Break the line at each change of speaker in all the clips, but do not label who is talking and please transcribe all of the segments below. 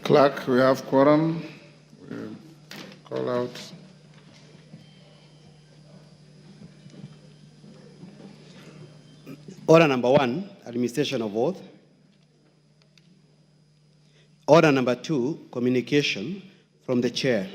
Clerk, we have quorum. We'll call out.
Order number 1, administration of oath. Order number 2, communication from the chair.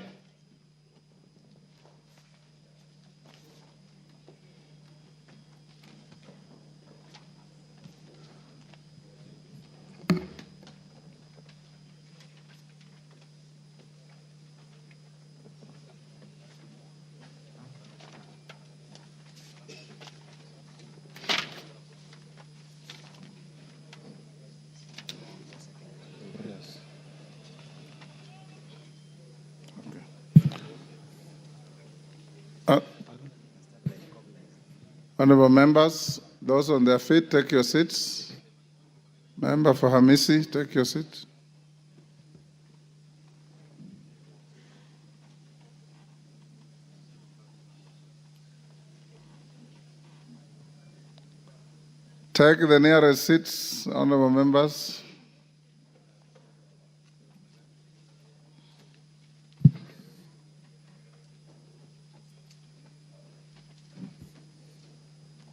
Honorable members, those on their feet, take your seats. Member for Hamisi, take your seat. Take the nearest seats, honorable members.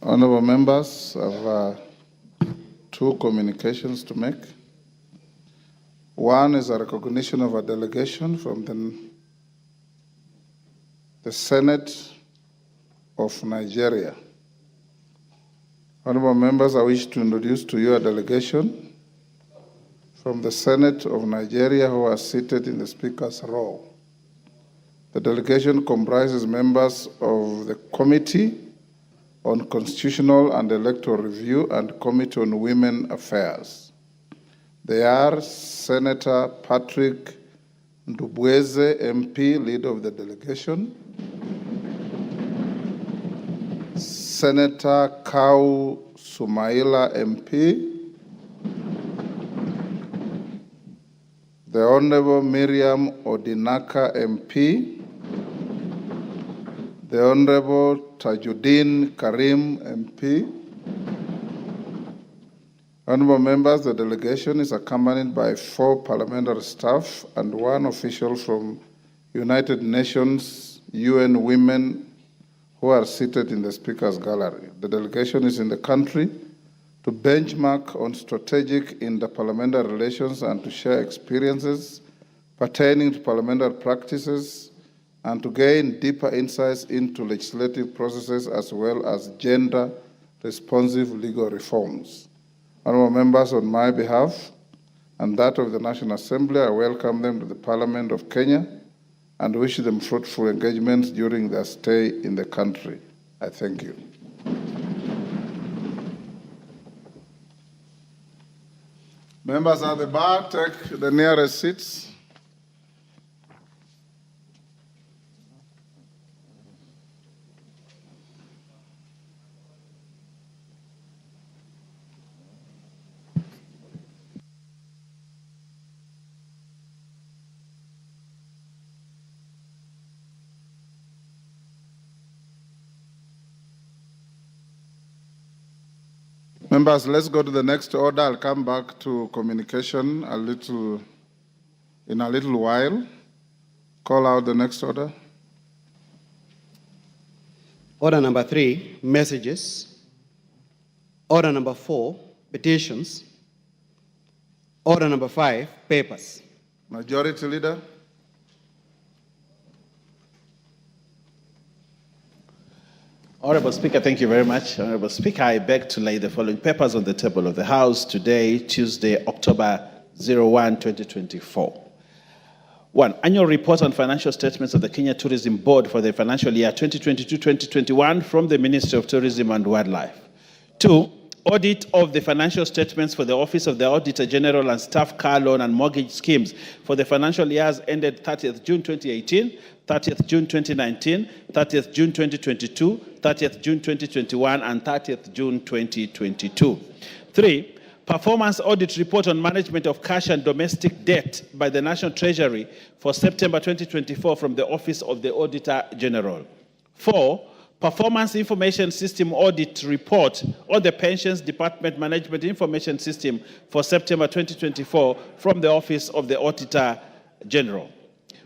Honorable members, I have two communications to make. One is a recognition of a delegation from the Senate of Nigeria. Honorable members, I wish to introduce to you a delegation from the Senate of Nigeria who are seated in the Speaker's row. The delegation comprises members of the Committee on Constitutional and Electoral Review and Committee on Women Affairs. They are Senator Patrick Ndubweze, MP, leader of the delegation, Senator Kau Sumaila, MP, the Honorable Miriam Odinaka, MP, the Honorable Tajuddin Karim, MP. Honorable members, the delegation is accompanied by 4 parliamentary staff and 1 official from United Nations UN Women who are seated in the Speaker's gallery. The delegation is in the country to benchmark on strategic interparliamentary relations and to share experiences pertaining to parliamentary practices and to gain deeper insights into legislative processes as well as gender-responsive legal reforms. Honorable members, on my behalf and that of the National Assembly, I welcome them to the Parliament of Kenya and wish them fruitful engagements during their stay in the country. I thank you. Members at the bar, take the nearest seats. Members, let's go to the next order. I'll come back to communication in a little while. Call out the next order.
Order number 3, messages. Order number 4, petitions. Order number 5, papers.
Majority Leader.
Honorable Speaker, thank you very much. Honorable Speaker, I beg to lay the following papers on the table of the House today, Tuesday, October 01, 2024. 1. Annual report on financial statements of the Kenya Tourism Board for the financial year 2022-2021 from the Ministry of Tourism and Wildlife. 2. Audit of the financial statements for the Office of the Auditor General and Staff Car Loan and Mortgage Schemes for the financial years ended 30th June 2018, 30th June 2019, 30th June 2022, 30th June 2021, and 30th June 2022. 3. Performance audit report on management of cash and domestic debt by the National Treasury for September 2024 from the Office of the Auditor General. 4. Performance Information System Audit Report on the Pensions Department Management Information System for September 2024 from the Office of the Auditor General.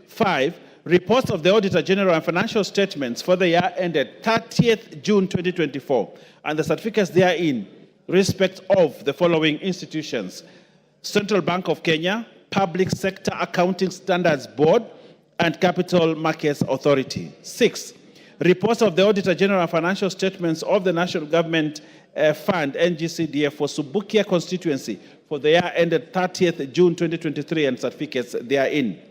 5. Reports of the Auditor General and financial statements for the year ended 30th June 2024 and the certificates therein respect of the following institutions: Central Bank of Kenya, Public Sector Accounting Standards Board, and Capital Markets Authority. 6. Reports of the Auditor General and financial statements of the National Government Fund, NGCDF, for Subukia constituency for the year ended 30th June 2023 and certificates therein.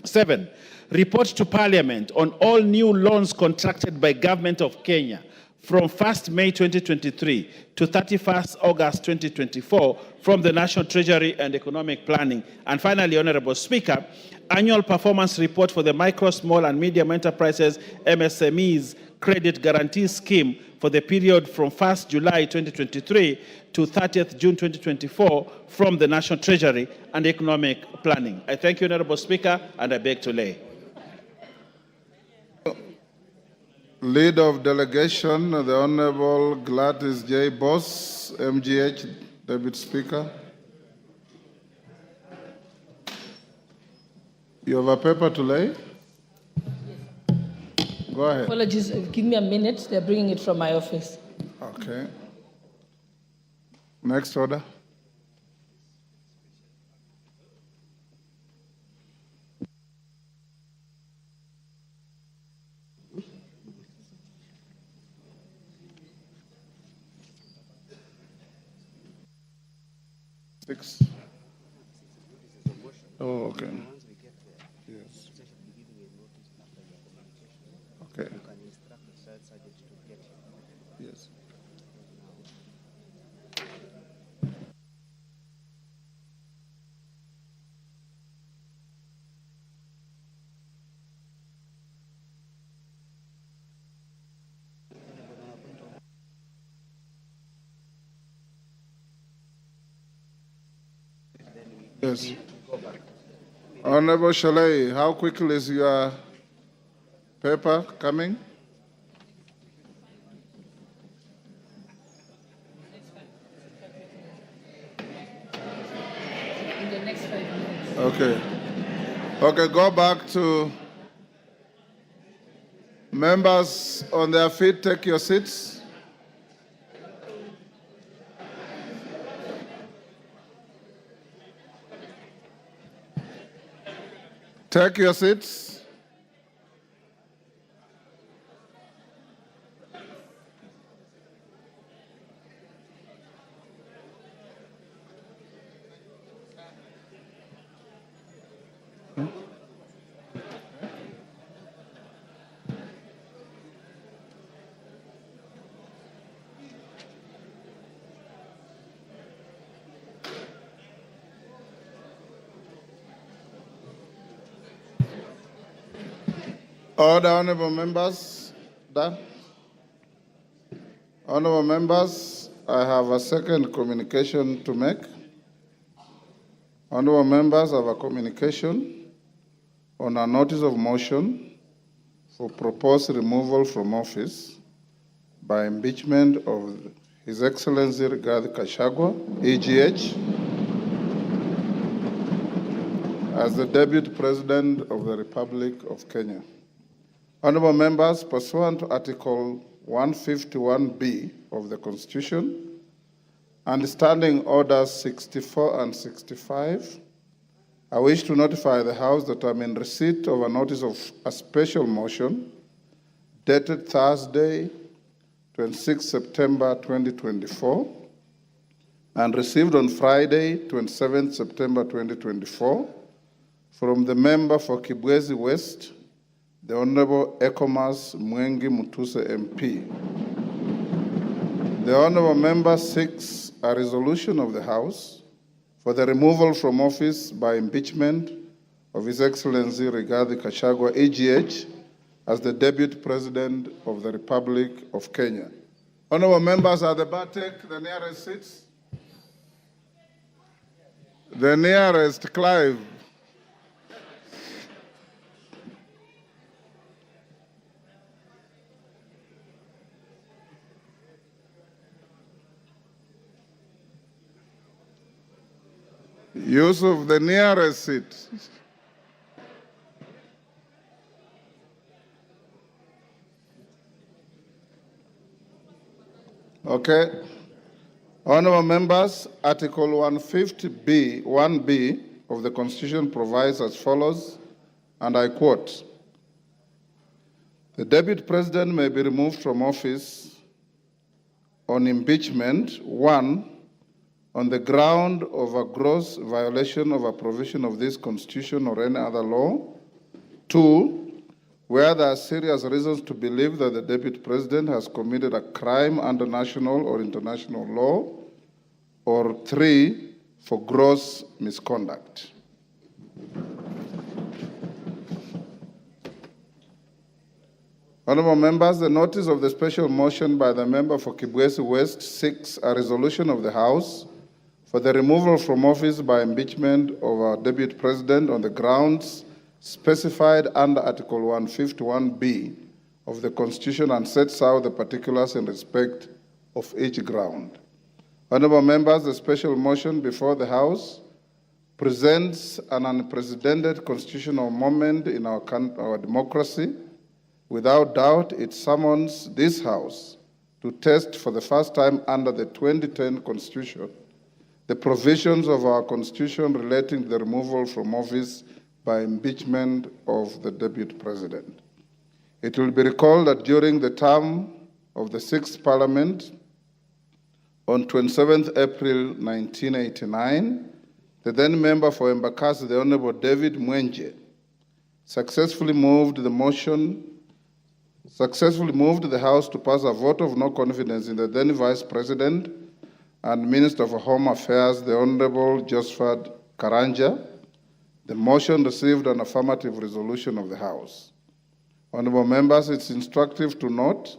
7. Report to Parliament on all new loans contracted by Government of Kenya from 1st May 2023 to 31st August 2024 from the National Treasury and Economic Planning. And finally, Honorable Speaker, annual performance report for the Micro, Small and Medium Enterprises MSMEs Credit Guarantee Scheme for the period from 1st July 2023 to 30th June 2024 from the National Treasury and Economic Planning. I thank you, Honorable Speaker, and I beg to lay.
Leader of Delegation, the Honorable Gladys J. Boss, MGH, Deputy Speaker. You have a paper to lay? Go ahead.
Apologies, give me a minute. They're bringing it from my office.
Okay. Next order. Six. Oh, okay. Yes. Okay. Yes. Yes. Honorable Shalay, how quickly is your paper coming?
In the next 5 minutes.
Okay. Okay, go back to members on their feet, take your seats. Take your seats. Order, honorable members. Done. Honorable members, I have a second communication to make. Honorable members, I have a communication on a notice of motion for proposed removal from office by impeachment of His Excellency Gachaguas, EGH, as the Deputy President of the Republic of Kenya. Honorable members, pursuant to Article 151B of the Constitution and Standing Orders 64 and 65, I wish to notify the House that I'm in receipt of a notice of a special motion dated Thursday, 26 September 2024, and received on Friday, 27 September 2024, from the member for Kibwezi West, the Honorable Ekomas Mwengi Mutuse MP. The Honorable Member seeks a resolution of the House for the removal from office by impeachment of His Excellency Rigathi Gachagua, EGH, as the Deputy President of the Republic of Kenya. Honorable members, at the back, take the nearest seats. The nearest, Clive. Use of the nearest seat. Okay. Honorable members, Article 150B, 1B of the Constitution provides as follows, and I quote, "The Deputy President may be removed from office on impeachment, 1, on the ground of a gross violation of a provision of this Constitution or any other law, 2, where there are serious reasons to believe that the Deputy President has committed a crime under national or international law, or 3, for gross misconduct." Honorable members, the notice of the special motion by the member for Kibwezi West seeks a resolution of the House for the removal from office by impeachment of our Deputy President on the grounds specified under Article 151B of the Constitution and sets out the particulars in respect of each ground. Honorable members, the special motion before the House presents an unprecedented constitutional moment in our democracy. Without doubt, it summons this House to test for the first time under the 2010 Constitution the provisions of our Constitution relating to the removal from office by impeachment of the Deputy President. It will be recalled that during the term of the 6th Parliament, on 27th April 1989, the then member for Embakasi, the Honorable David Mwenje, successfully moved the House to pass a vote of no confidence in the then Vice President and Minister for Home Affairs, the Honorable Josephat Karanja. The motion received an affirmative resolution of the House. Honorable members, it's instructive to note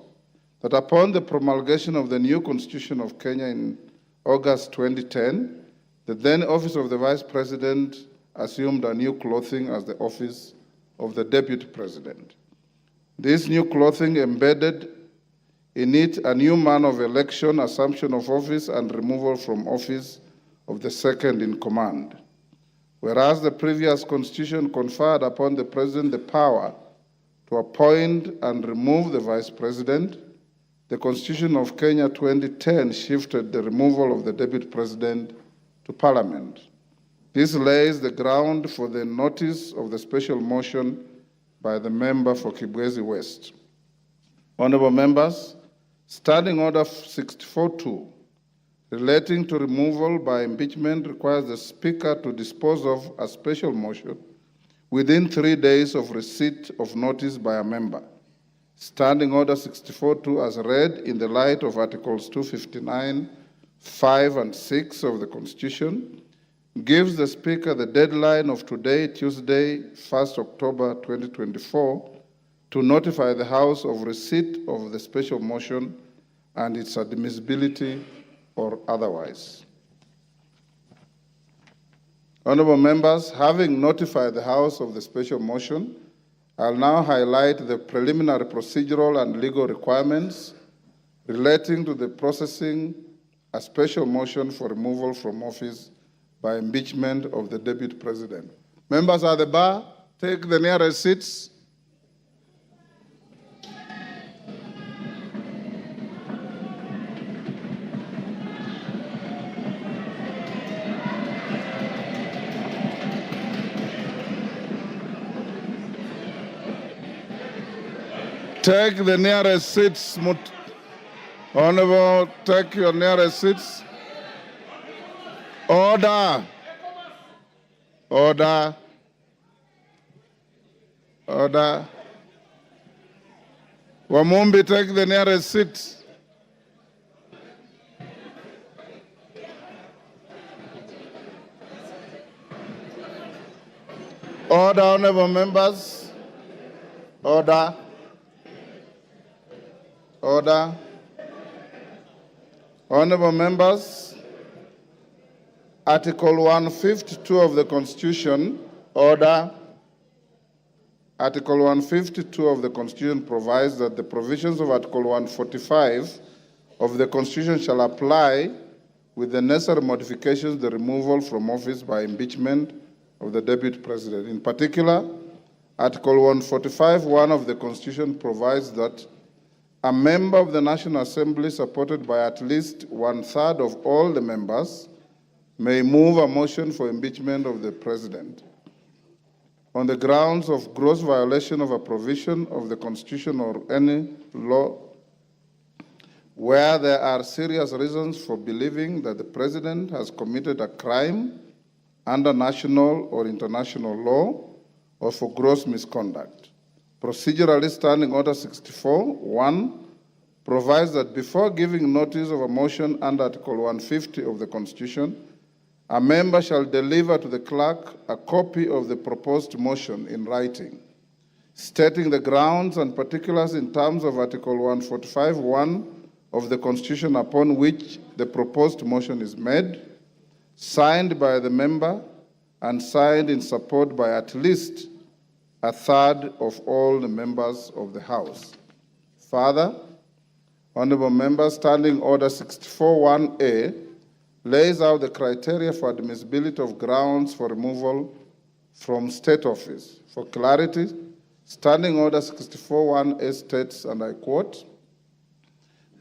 that upon the promulgation of the new Constitution of Kenya in August 2010, the then office of the Vice President assumed a new clothing as the office of the Deputy President. This new clothing embedded in it a new manner of election, assumption of office, and removal from office of the second in command. Whereas the previous Constitution conferred upon the President the power to appoint and remove the Vice President, the Constitution of Kenya 2010 shifted the removal of the Deputy President to Parliament. This lays the ground for the notice of the special motion by the member for Kibwezi West. Honorable members, Standing Order 64.2 relating to removal by impeachment requires the Speaker to dispose of a special motion within 3 days of receipt of notice by a member. Standing Order 64.2 as read in the light of Articles 259, 5 and 6 of the Constitution gives the Speaker the deadline of today, Tuesday, 1st October 2024, to notify the House of receipt of the special motion and its admissibility or otherwise. Honorable members, having notified the House of the special motion, I'll now highlight the preliminary procedural and legal requirements relating to the processing a special motion for removal from office by impeachment of the Deputy President. Members at the bar, take the nearest seats. Take the nearest seats. Honorable, take your nearest seats. Order. Order. Order. Wamumbi, take the nearest seat. Order, honorable members. Order. Order. Honorable members, Article 152 of the Constitution, order. Article 152 of the Constitution provides that the provisions of Article 145 of the Constitution shall apply with the necessary modifications, the removal from office by impeachment of the Deputy President. In particular, Article 145(1) of the Constitution provides that a member of the National Assembly, supported by at least 1/3 of all the members, may move a motion for impeachment of the President on the grounds of gross violation of a provision of the Constitution or any law where there are serious reasons for believing that the President has committed a crime under national or international law or for gross misconduct. Procedurally, Standing Order 64(1) provides that before giving notice of a motion under Article 150 of the Constitution, a member shall deliver to the clerk a copy of the proposed motion in writing, stating the grounds and particulars in terms of Article 145(1) of the Constitution upon which the proposed motion is made, signed by the member and signed in support by at least 1/3 of all the members of the House. Further, Honorable Members, Standing Order 64(1)A lays out the criteria for admissibility of grounds for removal from state office. For clarity, Standing Order 64(1)A states, and I quote,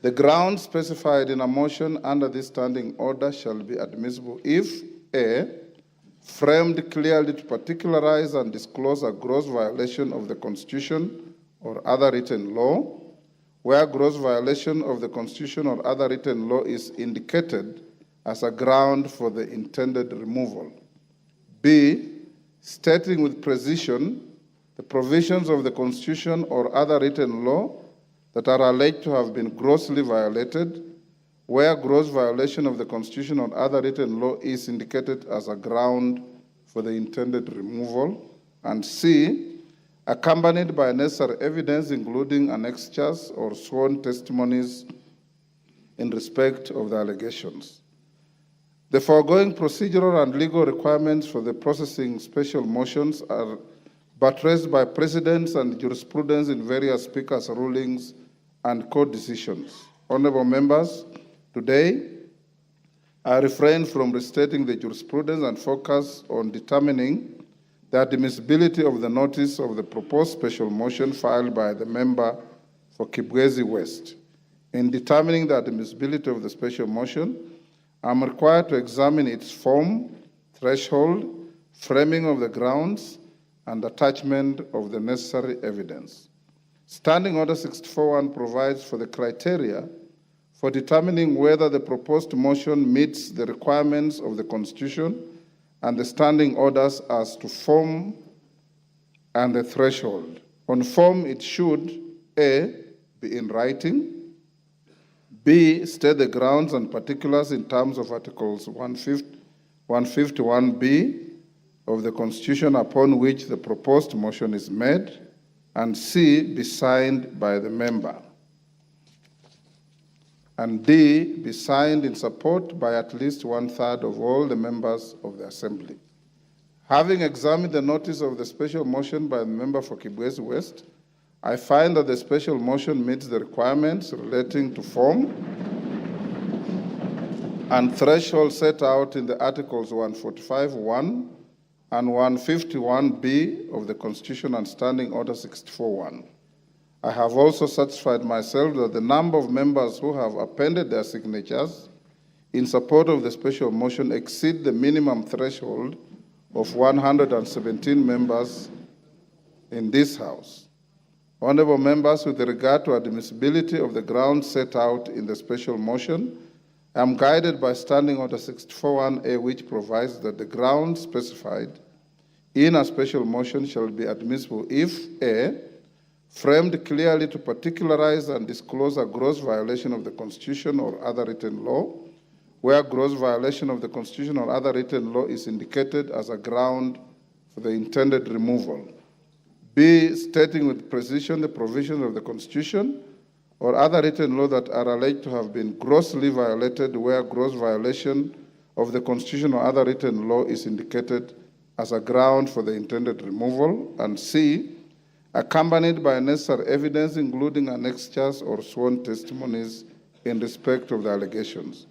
"The grounds specified in a motion under this standing order shall be admissible if A, framed clearly to particularize and disclose a gross violation of the Constitution or other written law, where gross violation of the Constitution or other written law is indicated as a ground for the intended removal. B, stating with precision the provisions of the Constitution or other written law that are alleged to have been grossly violated, where gross violation of the Constitution or other written law is indicated as a ground for the intended removal. And C, accompanied by necessary evidence, including annexures or sworn testimonies in respect of the allegations. The foregoing procedural and legal requirements for the processing special motions are buttressed by precedents and jurisprudence in various speakers' rulings and court decisions. Honorable members, today I refrain from restating the jurisprudence and focus on determining the admissibility of the notice of the proposed special motion filed by the member for Kibwezi West. In determining the admissibility of the special motion, I'm required to examine its form, threshold, framing of the grounds, and attachment of the necessary evidence. Standing Order 64(1) provides for the criteria for determining whether the proposed motion meets the requirements of the Constitution and the standing orders as to form and the threshold. On form, it should A, be in writing, B, state the grounds and particulars in terms of Articles 151B of the Constitution upon which the proposed motion is made, and C, be signed by the member, and D, be signed in support by at least 1/3 of all the members of the Assembly. Having examined the notice of the special motion by the member for Kibwezi West, I find that the special motion meets the requirements relating to form and threshold set out in the Articles 145(1) and 151B of the Constitution and Standing Order 64(1). I have also satisfied myself that the number of members who have appended their signatures in support of the special motion exceed the minimum threshold of 117 members in this House. Honorable members, with regard to admissibility of the grounds set out in the special motion, I am guided by Standing Order 64(1)A, which provides that the grounds specified in a special motion shall be admissible if A, framed clearly to particularize and disclose a gross violation of the Constitution or other written law, where gross violation of the Constitution or other written law is indicated as a ground for the intended removal. B, stating with precision the provisions of the Constitution or other written law that are alleged to have been grossly violated, where gross violation of the Constitution or other written law is indicated as a ground for the intended removal. And C, accompanied by necessary evidence, including annexures or sworn testimonies in respect of the allegations.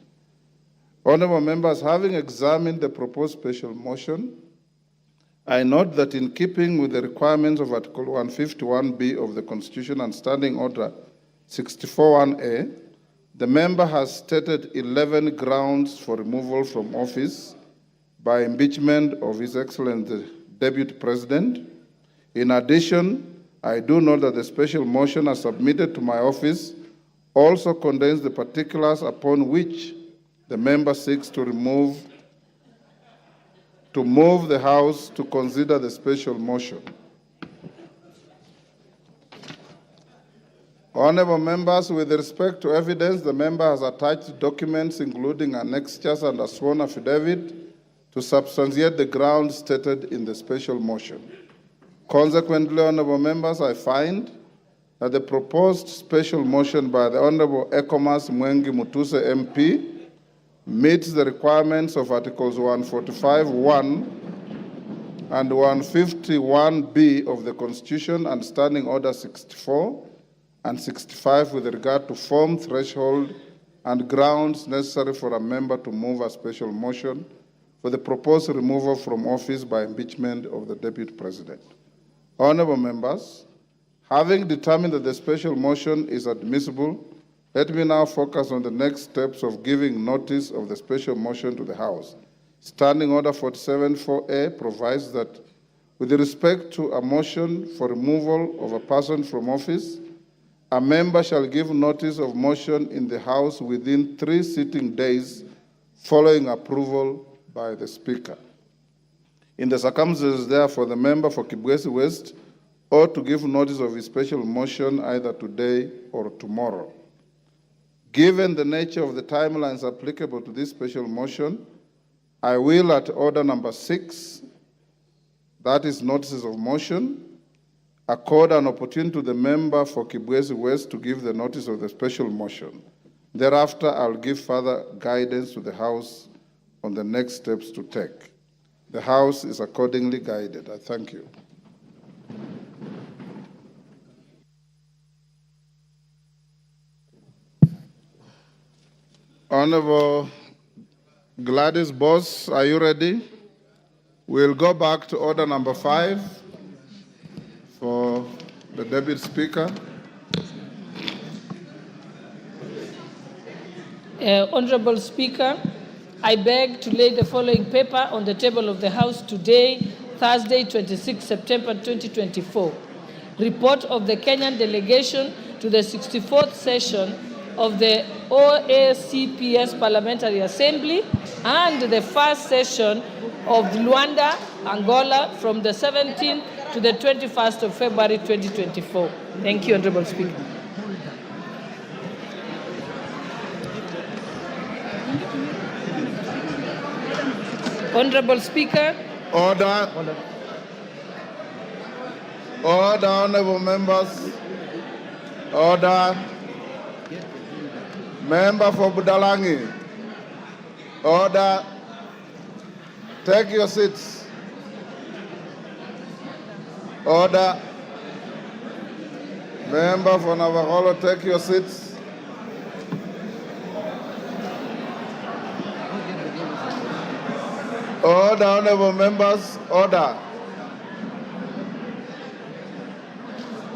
Honorable members, having examined the proposed special motion, I note that in keeping with the requirements of Article 151B of the Constitution and Standing Order 64(1)A, the member has stated 11 grounds for removal from office by impeachment of His Excellency the Deputy President. In addition, I do note that the special motion as submitted to my office also contains the particulars upon which the member seeks to move the House to consider the special motion. Honorable members, with respect to evidence, the member has attached documents including annexures and a sworn affidavit to substantiate the grounds stated in the special motion. Consequently, honorable members, I find that the proposed special motion by the Honorable Ekomas Mwengi Mutuse MP meets the requirements of Articles 145(1) and 151B of the Constitution and Standing Order 64 and 65 with regard to form, threshold, and grounds necessary for a member to move a special motion for the proposed removal from office by impeachment of the Deputy President. Honorable members, having determined that the special motion is admissible, let me now focus on the next steps of giving notice of the special motion to the House. Standing Order 47(4)A provides that with respect to a motion for removal of a person from office, a member shall give notice of motion in the House within 3 sitting days following approval by the Speaker. In the circumstances, therefore, the member for Kibwezi West ought to give notice of his special motion either today or tomorrow. Given the nature of the timelines applicable to this special motion, I will, at order number 6, that is notices of motion, accord an opportunity to the member for Kibwezi West to give the notice of the special motion. Thereafter, I'll give further guidance to the House on the next steps to take. The House is accordingly guided. I thank you. Honorable Gladys Boss, are you ready? We'll go back to order number 5 for the Deputy Speaker.
Honorable Speaker, I beg to lay the following paper on the table of the House today, Thursday, 26 September 2024. Report of the Kenyan delegation to the 64th session of the OACPS Parliamentary Assembly and the first session of Luanda, Angola from the 17th to the 21st of February 2024. Thank you, Honorable Speaker. Honorable Speaker.
Order. Order, honorable members. Order. Member for Budalangi. Order. Take your seats. Order. Member for Navajo, take your seats. Order, honorable members. Order.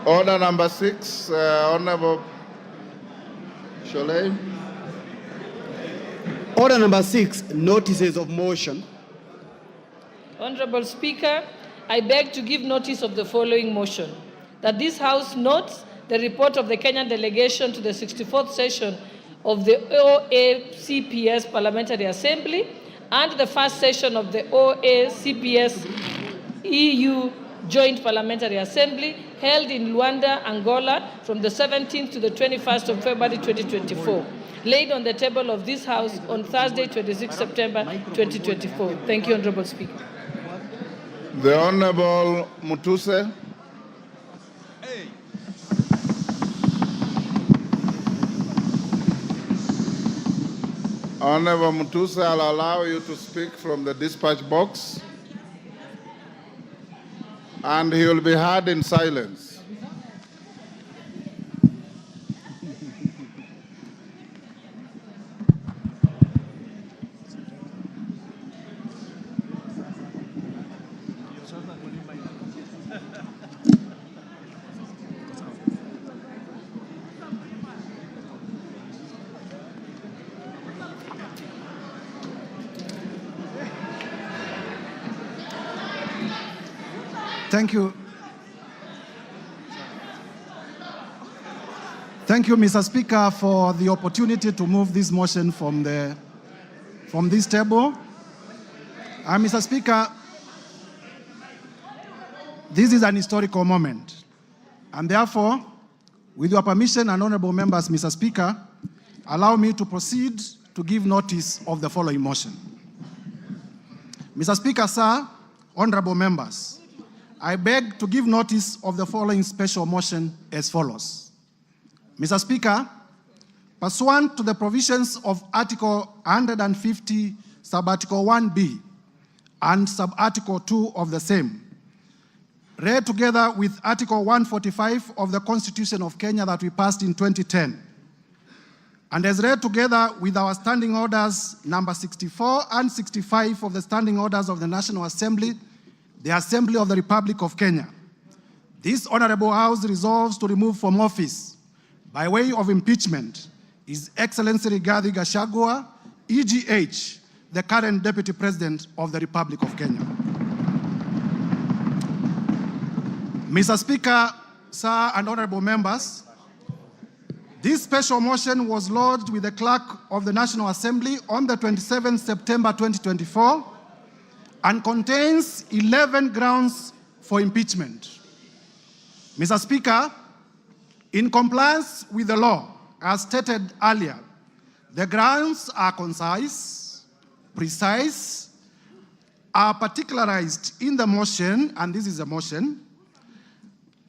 Order number 6, Honorable Sholay.
Order number 6, notices of motion.
Honorable Speaker, I beg to give notice of the following motion, that this House notes the report of the Kenyan delegation to the 64th session of the OACPS Parliamentary Assembly and the first session of the OACPS EU Joint Parliamentary Assembly held in Luanda, Angola from the 17th to the 21st of February 2024, laid on the table of this House on Thursday, 26 September 2024. Thank you, Honorable Speaker.
The Honorable Mutuse. Honorable Mutuse, I'll allow you to speak from the dispatch box, and he will be heard in silence.
Thank you. Thank you, Mr. Speaker, for the opportunity to move this motion from this table. Mr. Speaker, this is an historical moment, and therefore, with your permission and honorable members, Mr. Speaker, allow me to proceed to give notice of the following motion. Mr. Speaker, sir, honorable members, I beg to give notice of the following special motion as follows. Mr. Speaker, pursuant to the provisions of Article 150, Sub-Article 1B, and Sub-Article 2 of the same, read together with Article 145 of the Constitution of Kenya that we passed in 2010, and as read together with our standing orders number 64 and 65 of the standing orders of the National Assembly, the Assembly of the Republic of Kenya, this Honorable House resolves to remove from office, by way of impeachment, His Excellency Rigathi Gachagua, EGH, the current Deputy President of the Republic of Kenya. Mr. Speaker, sir, and honorable members, this special motion was lodged with the Clerk of the National Assembly on the 27th September 2024 and contains 11 grounds for impeachment. Mr. Speaker, in compliance with the law, as stated earlier, the grounds are concise, precise, are particularized in the motion, and this is a motion,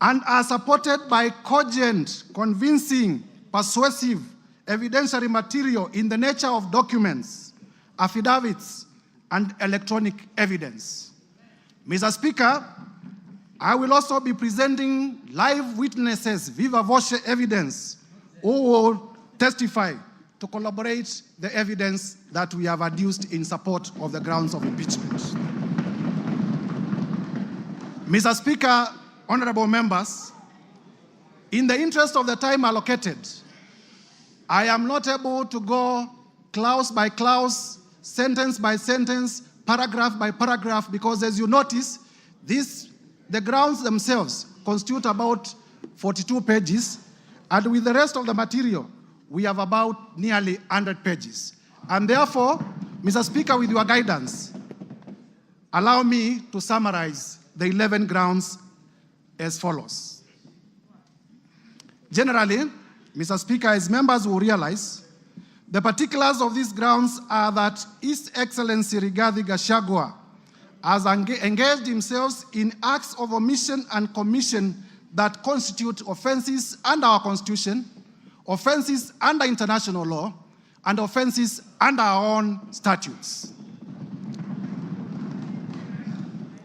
and are supported by cogent, convincing, persuasive, evidentiary material in the nature of documents, affidavits, and electronic evidence. Mr. Speaker, I will also be presenting live witnesses, viva voce evidence, who will testify to corroborate the evidence that we have adduced in support of the grounds of impeachment. Mr. Speaker, honorable members, in the interest of the time allocated, I am not able to go clause by clause, sentence by sentence, paragraph by paragraph, because as you notice, the grounds themselves constitute about 42 pages, and with the rest of the material, we have about nearly 100 pages. And therefore, Mr. Speaker, with your guidance, allow me to summarize the 11 grounds as follows. Generally, Mr. Speaker, as members will realize, the particulars of these grounds are that His Excellency Rigathi Gachagua has engaged himself in acts of omission and commission that constitute offenses under our Constitution, offenses under international law, and offenses under our own statutes.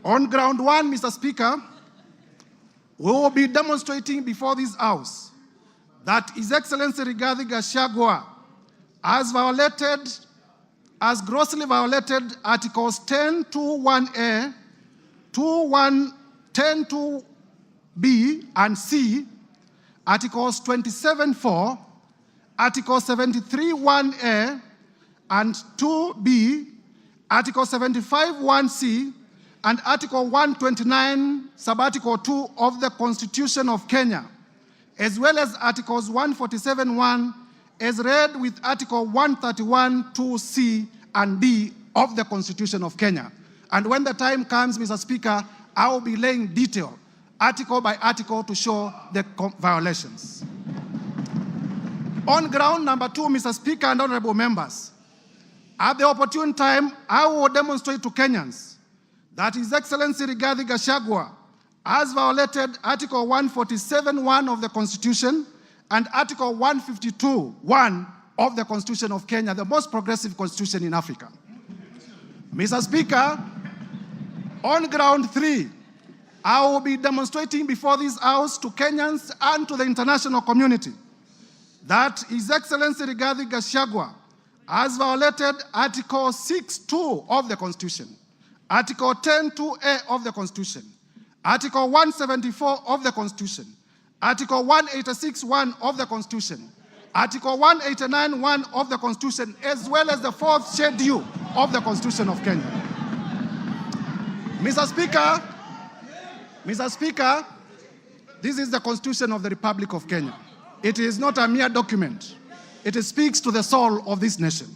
On ground one, Mr. Speaker, we will be demonstrating before this House that His Excellency Rigathi Gachagua has grossly violated Articles 10(2)(1)(a), 10(2)(b) and C, Articles 27(4), Article 73(1)(a) and 2(b), Article 75(1)(c), and Article 129, Sub-Article 2 of the Constitution of Kenya, as well as Articles 147(1), as read with Article 131(2)(c) and D of the Constitution of Kenya. And when the time comes, Mr. Speaker, I will be laying detail, article by article, to show the violations. On ground number 2, Mr. Speaker and honorable members, at the opportune time, I will demonstrate to Kenyans that His Excellency Rigathi Gachagua has violated Article 147(1) of the Constitution and Article 152(1) of the Constitution of Kenya, the most progressive constitution in Africa. Mr. Speaker, on ground 3, I will be demonstrating before this House to Kenyans and to the international community that His Excellency Rigathi Gachagua has violated Article 6(2) of the Constitution, Article 10(2)(a) of the Constitution, Article 174 of the Constitution, Article 186(1) of the Constitution, Article 189(1) of the Constitution, as well as the 4th schedule of the Constitution of Kenya. Mr. Speaker, Mr. Speaker, this is the Constitution of the Republic of Kenya. It is not a mere document. It speaks to the soul of this nation.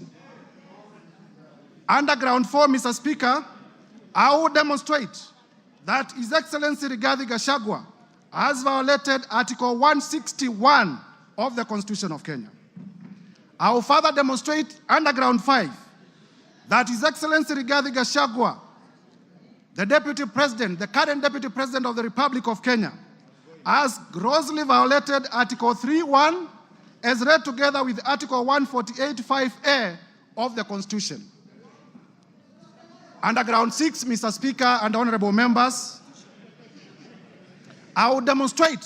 Under ground 4, Mr. Speaker, I will demonstrate that His Excellency Rigathi Gachagua has violated Article 161 of the Constitution of Kenya. I will further demonstrate under ground 5 that His Excellency Rigathi Gachagua, the Deputy President, the current Deputy President of the Republic of Kenya, has grossly violated Article 3(1) as read together with Article 148(5)(a) of the Constitution. Under ground 6, Mr. Speaker and honorable members, I will demonstrate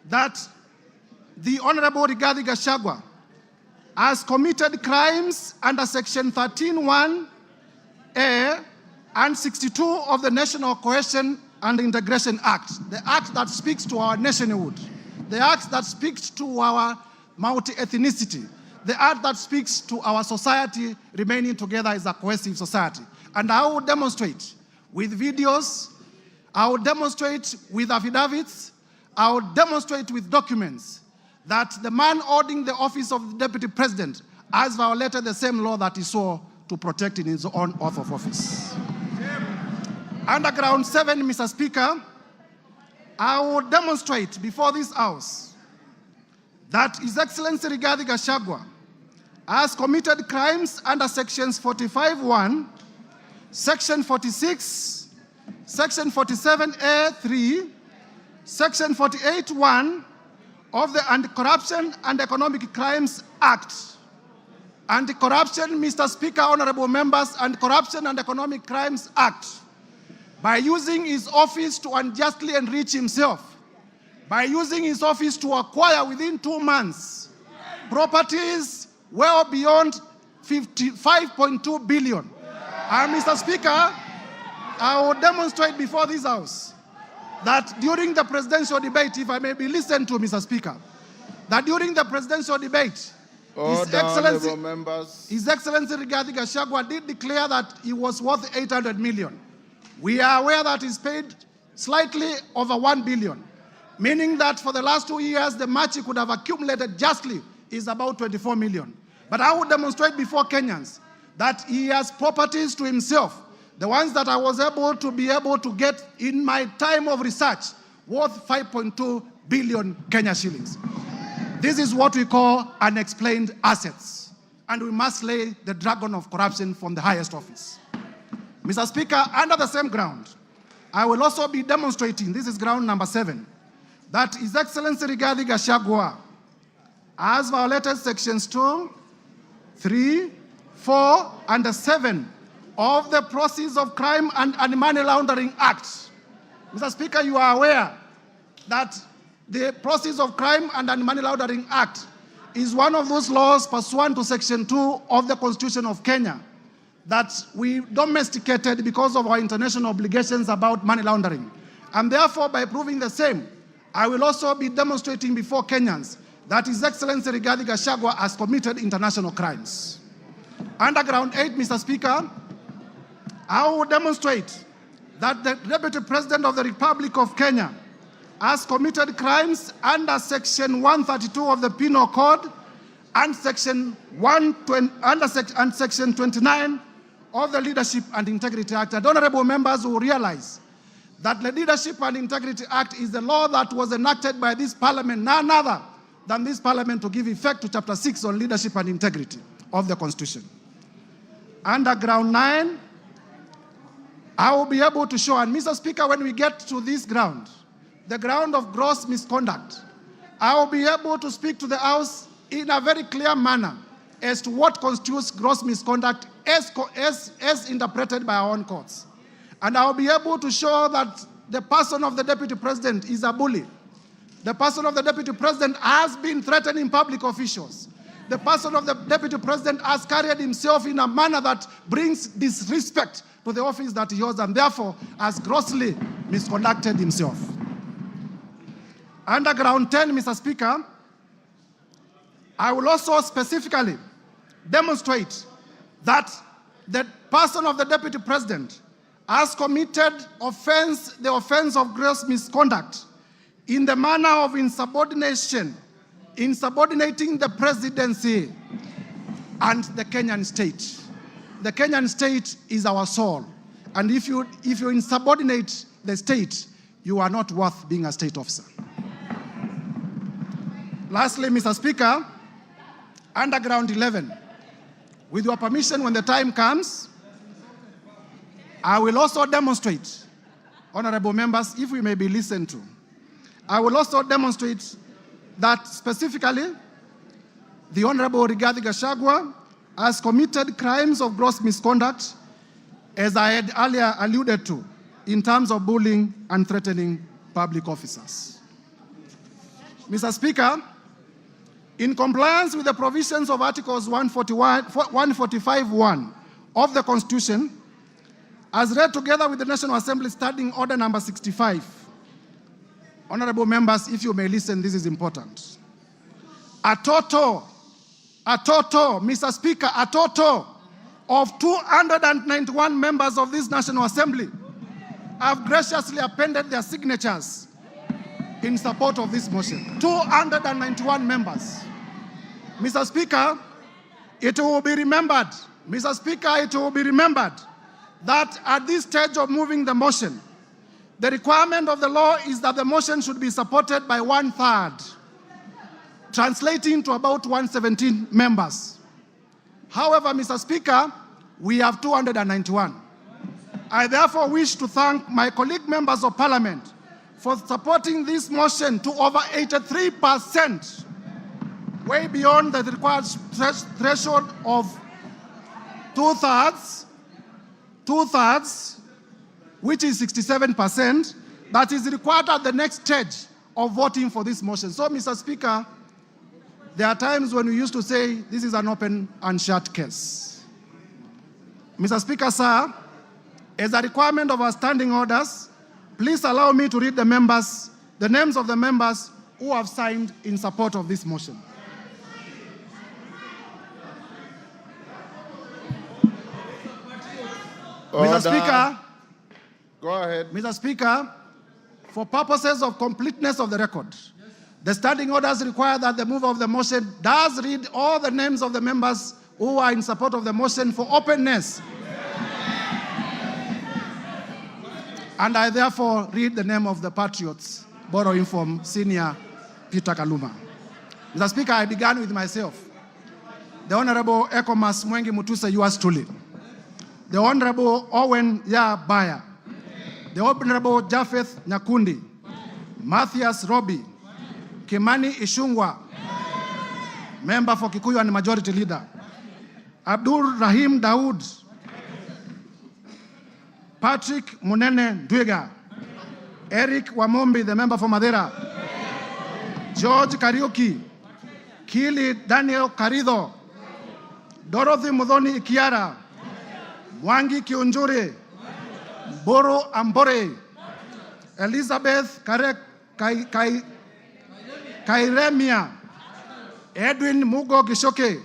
that the Honorable Rigathi Gachagua has committed crimes under Section 13(1)(a) and 62 of the National Cohesion and Integration Act, the act that speaks to our nationhood, the act that speaks to our multi-ethnicity, the act that speaks to our society remaining together as a cohesive society. And I will demonstrate with videos, I will demonstrate with affidavits, I will demonstrate with documents that the man holding the office of the Deputy President has violated the same law that he swore to protect in his own oath of office. Under ground 7, Mr. Speaker, I will demonstrate before this House that His Excellency Rigathi Gachagua has committed crimes under Sections 45(1), Section 46, Section 47(a)(3), Section 48(1) of the Anti-Corruption and Economic Crimes Act. Anti-Corruption, Mr. Speaker, honorable members, Anti-Corruption and Economic Crimes Act, by using his office to unjustly enrich himself, by using his office to acquire within 2 months properties well beyond 55.2 billion. And Mr. Speaker, I will demonstrate before this House that during the presidential debate, if I may be listened to, Mr. Speaker, that during the presidential debate, His Excellency Rigathi Gachagua did declare that he was worth 800 million. We are aware that he's paid slightly over 1 billion, meaning that for the last 2 years, the much he could have accumulated justly is about 24 million. But I will demonstrate before Kenyans that he has properties to himself, the ones that I was able to get in my time of research, worth 5.2 billion Kenya shillings. This is what we call unexplained assets, and we must slay the dragon of corruption from the highest office. Mr. Speaker, under the same ground, I will also be demonstrating, this is ground number 7, that His Excellency Rigathi Gachagua has violated Sections 2, 3, 4, and 7 of the Proceeds of Crime and Money Laundering Act. Mr. Speaker, you are aware that the Proceeds of Crime and Money Laundering Act is one of those laws pursuant to Section 2 of the Constitution of Kenya that we domesticated because of our international obligations about money laundering. And therefore, by proving the same, I will also be demonstrating before Kenyans that His Excellency Rigathi Gachagua has committed international crimes. Under ground 8, Mr. Speaker, I will demonstrate that the Deputy President of the Republic of Kenya has committed crimes under Section 132 of the Penal Code and Section 29 of the Leadership and Integrity Act. And honorable members will realize that the Leadership and Integrity Act is the law that was enacted by this parliament, none other than this parliament, to give effect to Chapter 6 on leadership and integrity of the Constitution. Under ground 9, I will be able to show, and Mr. Speaker, when we get to this ground, the ground of gross misconduct, I will be able to speak to the House in a very clear manner as to what constitutes gross misconduct as interpreted by our own courts. And I will be able to show that the person of the Deputy President is a bully. The person of the Deputy President has been threatening public officials. The person of the Deputy President has carried himself in a manner that brings disrespect to the office that he holds, and therefore has grossly misconducted himself. Under ground 10, Mr. Speaker, I will also specifically demonstrate that the person of the Deputy President has committed the offense of gross misconduct in the manner of insubordination, insubordinating the presidency and the Kenyan state. The Kenyan state is our soul. And if you insubordinate the state, you are not worth being a state officer. Lastly, Mr. Speaker, Underground 11, with your permission, when the time comes, I will also demonstrate, honorable members, if we may be listened to, I will also demonstrate that specifically the Honorable Rigathi Gachagua has committed crimes of gross misconduct, as I had earlier alluded to, in terms of bullying and threatening public officers. Mr. Speaker, in compliance with the provisions of Articles 145(1) of the Constitution, as read together with the National Assembly Standing Order number 65, honorable members, if you may listen, this is important. A total, Mr. Speaker, a total of 291 members of this National Assembly have graciously appended their signatures in support of this motion. 291 members. Mr. Speaker, it will be remembered, Mr. Speaker, it will be remembered that at this stage of moving the motion, the requirement of the law is that the motion should be supported by 1/3, translating to about 117 members. However, Mr. Speaker, we have 291. I therefore wish to thank my colleague members of Parliament for supporting this motion to over 83%, way beyond the required threshold of two-thirds, which is 67%, that is required at the next stage of voting for this motion. So, Mr. Speaker, there are times when we used to say this is an open and shut case. Mr. Speaker, sir, as a requirement of our standing orders, please allow me to read the names of the members who have signed in support of this motion.
Order.
Mr. Speaker,
Go ahead.
Mr. Speaker, for purposes of completeness of the record, the standing orders require that the mover of the motion does read all the names of the members who are in support of the motion for openness. And I therefore read the name of the patriots, borrowing from Senior Peter Kaluma. Mr. Speaker, I began with myself. The Honorable Ekomas Mwengi Mutusa, yours truly. The Honorable Owen Baya. The Honorable Japheth Nyakundi. Matthias Robi. Kimani Ishungwa. Member for Kikuyu and Majority Leader. Abdul Rahim Daoud. Patrick Munene Dwiga. Eric Wamombi, the member for Madera. George Kariuki. Kili Daniel Karido. Dorothy Mudhoni Ikiara. Mwangi Kiunjuri. Boro Ambore. Elizabeth Kairemia. Edwin Mugo Gishoke.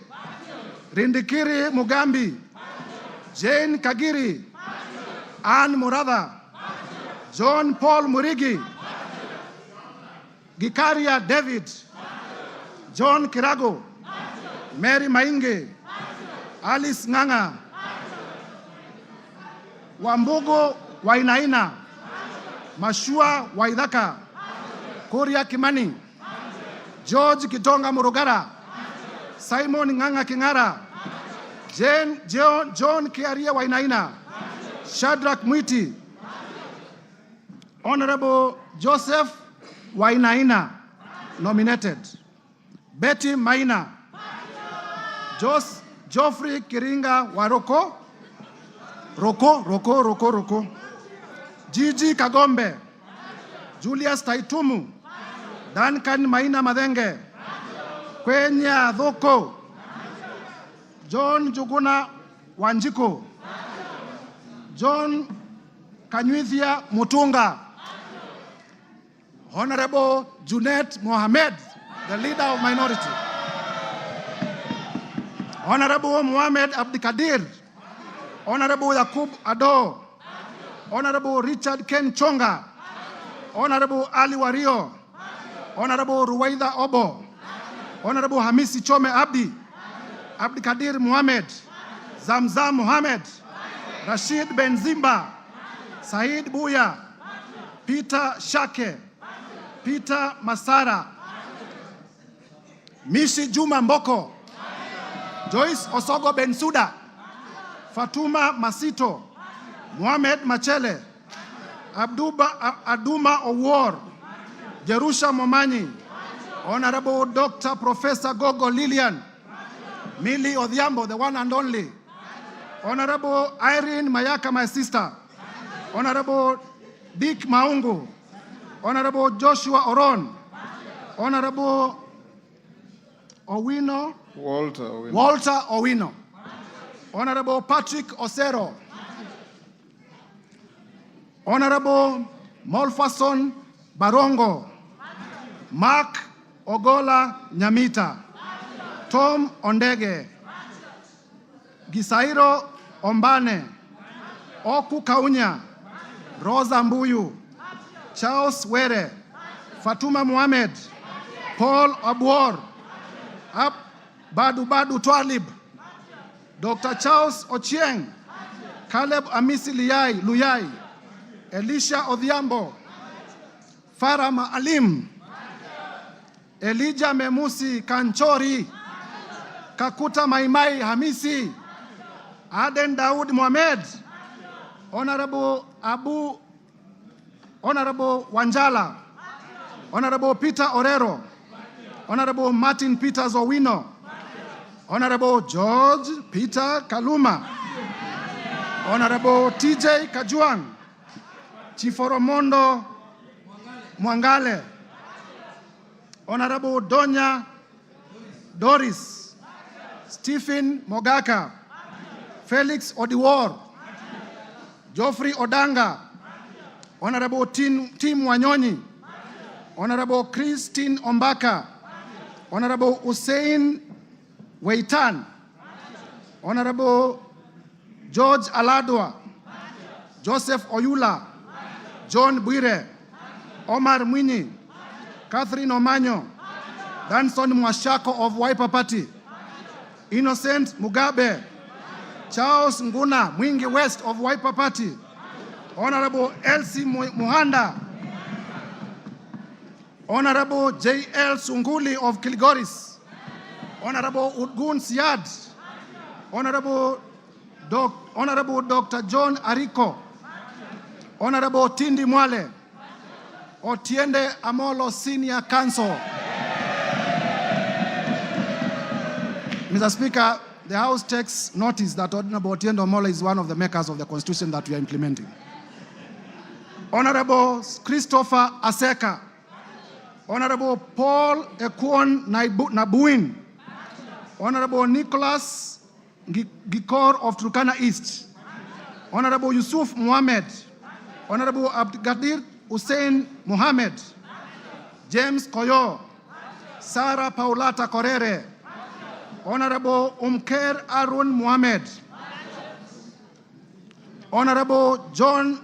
Rindikiri Mugambi. Jane Kagiri. Anne Murada. John Paul Murigi. Gikaria David. John Kirago. Mary Mainge. Alice Nganga. Wambugo Wainaina. Mashua Waidhaka. Kuria Kimani. George Kitonga Murugara. Simon Nganga Kingara. John Kiaria Wainaina. Shadrach Mwiti. Honorable Joseph Wainaina, nominated. Betty Maina. Geoffrey Kiringa Waroko. Roko. Gigi Kagombe. Julius Taitumu. Duncan Maina Madenge. Kwenya Dhoko. John Juguna Wanjiko. John Kanyuithia Mutunga. Honorable Junet Mohamed, the leader of minority. Honorable Mohamed Abdikadir. Honorable Yakub Ado. Honorable Richard Ken Chonga, Honorable Ali Wario, Honorable Ruwaida Obo, Honorable Hamisi Chome Abdi, Abdi Kadir Mohamed, Zamzam Mohamed, Rashid Benzimba, Said Buya, Peter Shake, Peter Masara, Mishi Juma Mboko, Joyce Osogo Bensuda, Fatuma Masito, Mohamed Machele, Aduma Owor, Jerusha Momanyi, Honorable Dr. Professor Gogo Lilian, Millie Odhiambo, the one and only, Honorable Irene Mayaka, my sister, Honorable Dick Maungu, Honorable Joshua Oron, Honorable Owino, Walter Owino, Honorable Patrick Osero, Honorable Molfason Barongo, Mark Ogola Nyamita, Tom Ondege, Gisairo Ombane, Oku Kaunya, Rosa Mbuyu, Charles Were, Fatuma Mohamed, Paul Abuor, Badu Twalib, Dr. Charles Ochieng, Caleb Amisi Luyai, Elisha Odhiambo, Farah Alim, Elijah Memusi Kanchori, Kakuta Maimai Hamisi, Aden Daud Mohamed, Honorable Honorable Wanjala, Honorable Peter Orero, Honorable Martin Peters Owino, Honorable George Peter Kaluma, Honorable TJ Kajuang, Chiforomondo Mwangale, Honorable Donya Doris, Stephen Mogaka, Felix Odiwor, Geoffrey Odanga, Honorable Tim Wanyonyi, Honorable Christine Ombaka, Honorable Hussein Weitan, Honorable George Aladwa, Joseph Oyula, John Bwire, Omar Mwinyi, Catherine Omanyo, Danson Mwashako of Wiper Party, Innocent Mugabe, Charles Nguna, Mwingi West of Wiper Party, Honorable Elsie Muhanda, Honorable J.L. Sunguli of Kilgoris, Honorable Udgun Siad, Honorable Dr. John Ariko, Honorable Tindi Mwale, Otiende Amolo Senior Counsel. Mr. Speaker, the House takes notice that Honorable Otiende Amolo is one of the makers of the Constitution that we are implementing. Honorable Christopher Aseka, Honorable Paul Ekwon Nabuin, Honorable Nicholas Gikor of Turkana East, Honorable Yusuf Mohammed, Honorable Abdgadir Hussein Mohammed, James Koyo, Sarah Paulata Korere, Honorable Umker Arun Mohammed, Honorable John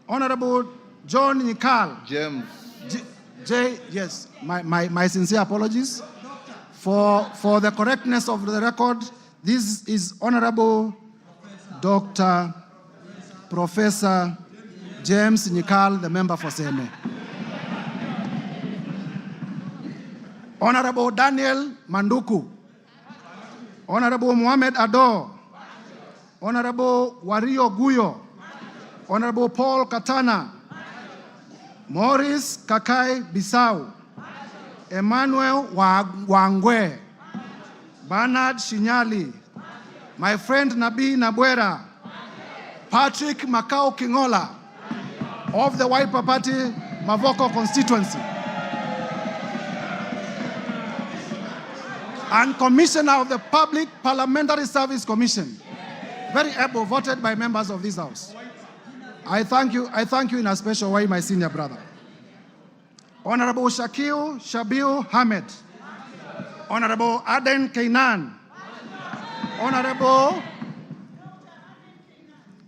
Nikal.
James.
Yes, my sincere apologies. For the correctness of the record, this is Honorable Dr. Professor James Nikal, the member for Seme. Honorable Daniel Manduku, Honorable Mohamed Ado, Honorable Wario Guyo, Honorable Paul Katana, Maurice Kakai Bissau, Emmanuel Wangwe, Bernard Shinyali, my friend Nabi Nabwera, Patrick Makau Kingola of the Wiper Party Mavoko constituency, and Commissioner of the Public Parliamentary Service Commission, very able, voted by members of this House. I thank you in a special way, my senior brother. Honorable Shakil Shabil Hamed, Honorable Aden Kainan,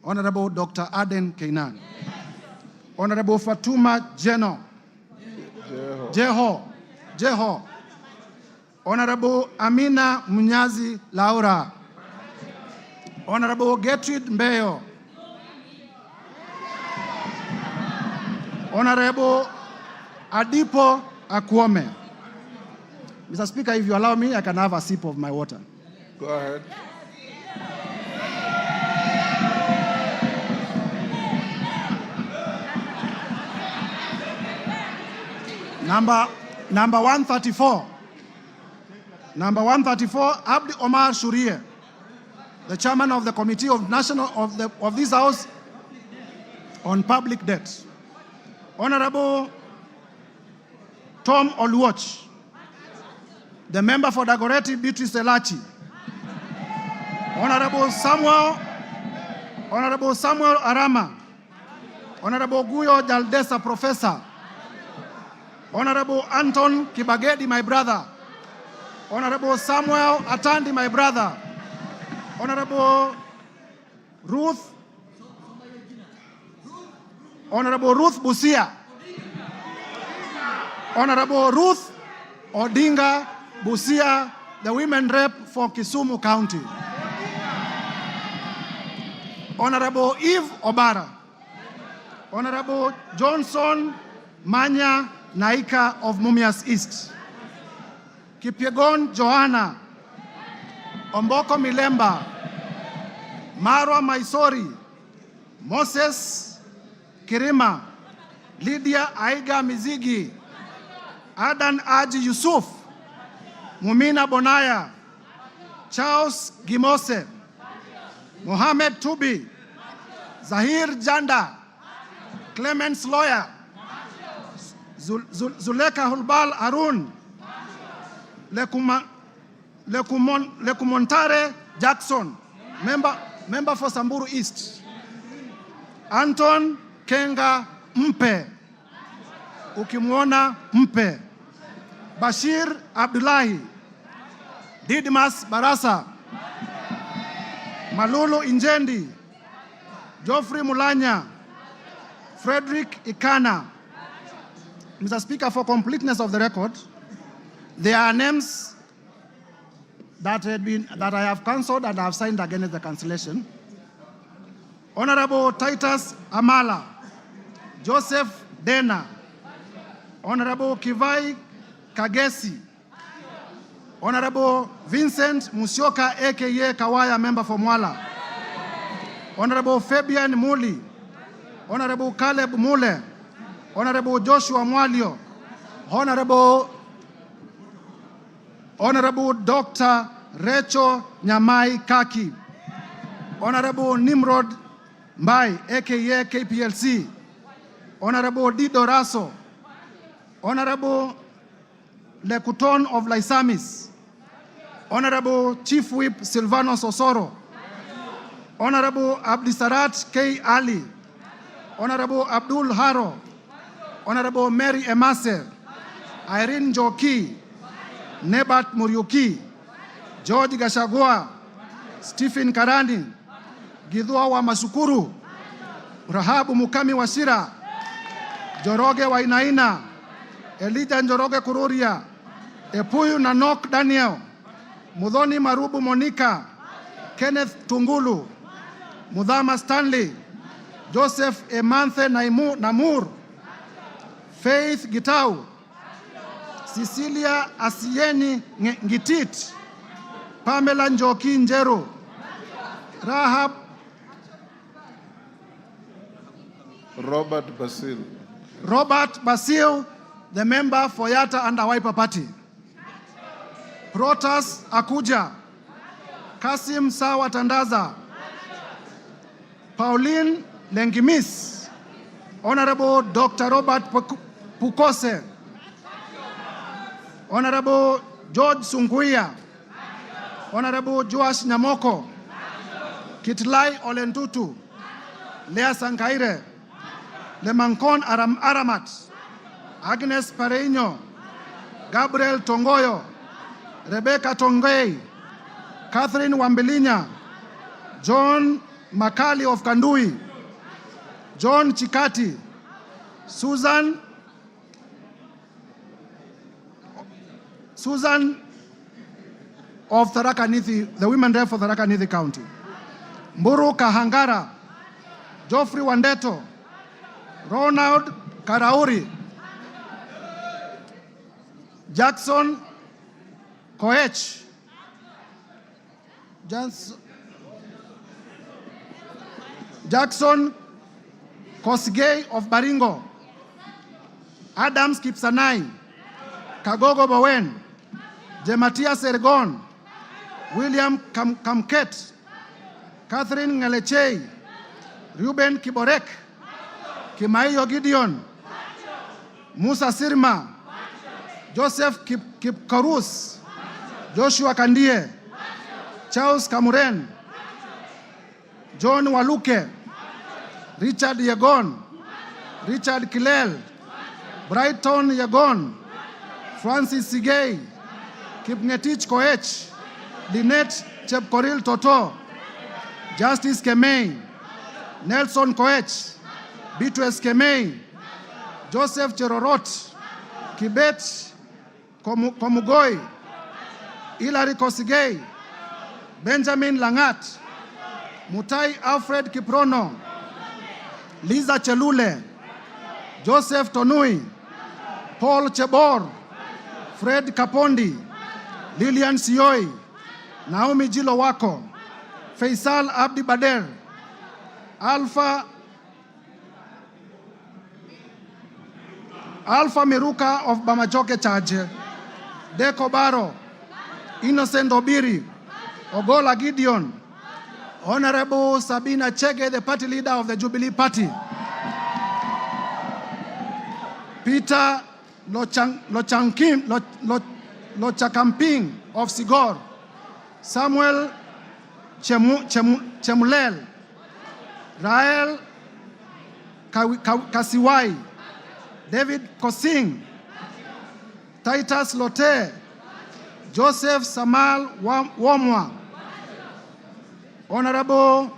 Honorable Dr. Aden Kainan. Honorable Fatuma Jeho. Honorable Amina Munyazi Laura. Honorable Gertrude Mbeyo. Honorable Adipo Akwome. Mr. Speaker, if you allow me, I can have a sip of my water.
Go ahead.
Number 134. Number 134, Abdi Omar Shurie, the chairman of the Committee of this House on Public Debt. Honorable Tom Oluoch, the member for Dagoretti Beatrice Elachi. Honorable Samuel Arama. Honorable Guyo Jaldesa, Professor. Honorable Anton Kibagedi, my brother. Honorable Samuel Atandi, my brother. Honorable Ruth Busia. Honorable Ruth Odinga Busia, the women rep for Kisumu County. Honorable Eve Obara. Honorable Johnson Manya Naika of Mumias East. Kipyegon Joanna. Omboko Milemba. Marwa Maisori. Moses Kirima. Lydia Aiga Mizigi. Adan Aji Yusuf. Mumina Bonaya. Charles Gimose. Mohamed Tubi. Zahir Janda. Clemens Lawyer. Zuleka Hulbal Arun. Lekumontare Jackson, member for Samburu East. Anton Kenga Mpe, ukimwona Mpe. Bashir Abdullahi. Didmas Barasa. Malulu Injendi. Geoffrey Mulanya. Frederick Ikana. Mr. Speaker, for completeness of the record, there are names that I have cancelled and I have signed against the cancellation. Honorable Titus Amala, Joseph Dena, Honorable Kivai Kagesi, Honorable Vincent Musyoka, aka Kawaya, member for Mwala, Honorable Fabian Muli, Honorable Caleb Mule, Honorable Joshua Mwalio, Honorable Dr. Recho Nyamai Kaki, Honorable Nimrod Mbai, aka KPLC, Honorable Dido Raso, Honorable Lekuton of Laisamis, Honorable Chief Whip Silvanos Osoro, Honorable Abdisarat K. Ali, Honorable Abdul Haro, Honorable Mary Emase, Irene Joki, Nebat Muriuki, George Gachagua, Stephen Karani, Gidhua wa Masukuru, Rahabu Mukami Wasira, Joroge Wainaina, Elijah Njoroge Kururia, Epuyu Nanok Daniel, Mudhoni Marubu Monica, Kenneth Tungulu, Mudhama Stanley, Joseph Emanthe Namur, Faith Gitau, Cecilia Asieni Ngitit, Pamela Njoki Njeru, Rahab
Robert
Basil, the member for Yata and Wiper Party. Protas Akuja, Kasim Sawa Tandaza, Pauline Lengimis, Honorable Dr. Robert Pukose, Honorable George Sunguia, Honorable Joash Nyamoko, Kitlai Olentutu, Lea Sankaire, Lemankon Aramat, Agnes Pareño, Gabriel Tongoyo, Rebecca Tongei, Catherine Wambilinya, John Makali of Kandui, John Chikati, Susan of Tharaka Nithi, the women rep for Tharaka Nithi County. Mburu Kahangara, Geoffrey Wandeto, Ronald Karauri, Jackson Koech, Jackson Kosgei of Baringo, Adams Kipsanai, Kagogo Bowen, Jematia Sergon, William Kamket, Catherine Ngalechei, Ruben Kiborek, Kimaiyo Gideon, Musa Sirma, Joseph Kipkorus, Joshua Kandie, Charles Kamuren, John Waluke, Richard Yegon, Richard Kilel, Brighton Yegon, Francis Sigei, Kipngetich Koech, Lynette Chepkoril Toto, Justice Kemei, Nelson Koech, Beatrice Kemei, Joseph Cherorot, Kibet Komugoi, Hilary Kosigei, Benjamin Langat, Mutai Alfred Kiprono, Liza Chelule, Joseph Tonui, Paul Chebor, Fred Kapondi, Lilian Sioi, Naomi Jilowako, Faisal Abdi Bader, Alpha Miruka of Bamachoke Chache, Deko Baro, Innocent Obiri, Ogola Gideon, Honorable Sabina Chege, the party leader of the Jubilee Party, Peter Lochakamping of Sigor, Samuel Chemulel, Rael Kasiwai, David Kosing, Titus Lote, Joseph Samal Womwa, Honorable,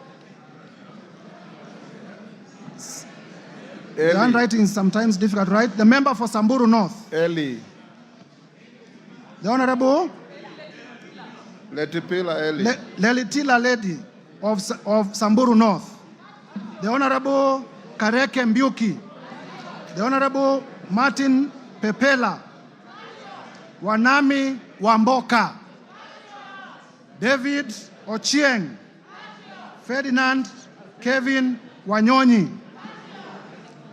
the handwriting is sometimes difficult, right? The member for Samburu North.
Eli.
The Honorable
Letipila Eli.
Lelitila Lady of Samburu North. The Honorable Kareke Mbiuki. The Honorable Martin Pepela. Wanami Wamboka. David Ochieng. Ferdinand Kevin Wanyonyi.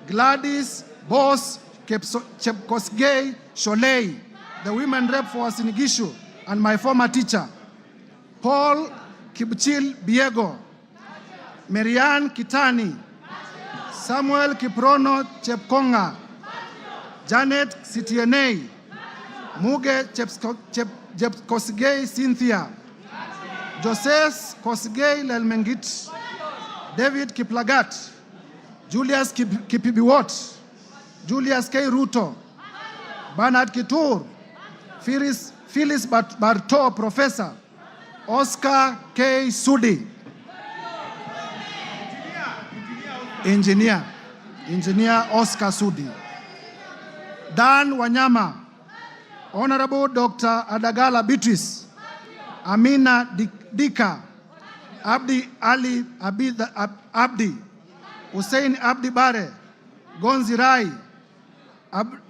Gladys Boss Chepkosgei Sholei, the women rep for Sinigishu and my former teacher. Paul Kipchil Biego, Marianne Kitani, Samuel Kiprono Chepkonga, Janet Sitienei, Muge Chepkosgei Cynthia, Joses Kosgei Lelmengit, David Kiplagat, Julius Kipibiwot, Julius K. Ruto, Bernard Kitur, Phyllis Barto, Professor, Oscar K. Sudi, Engineer Oscar Sudi, Dan Wanyama, Honorable Dr. Adagala Beatrice, Amina Dika, Abdi Ali Abdi, Hussein Abdi Bare, Gonzi Rai,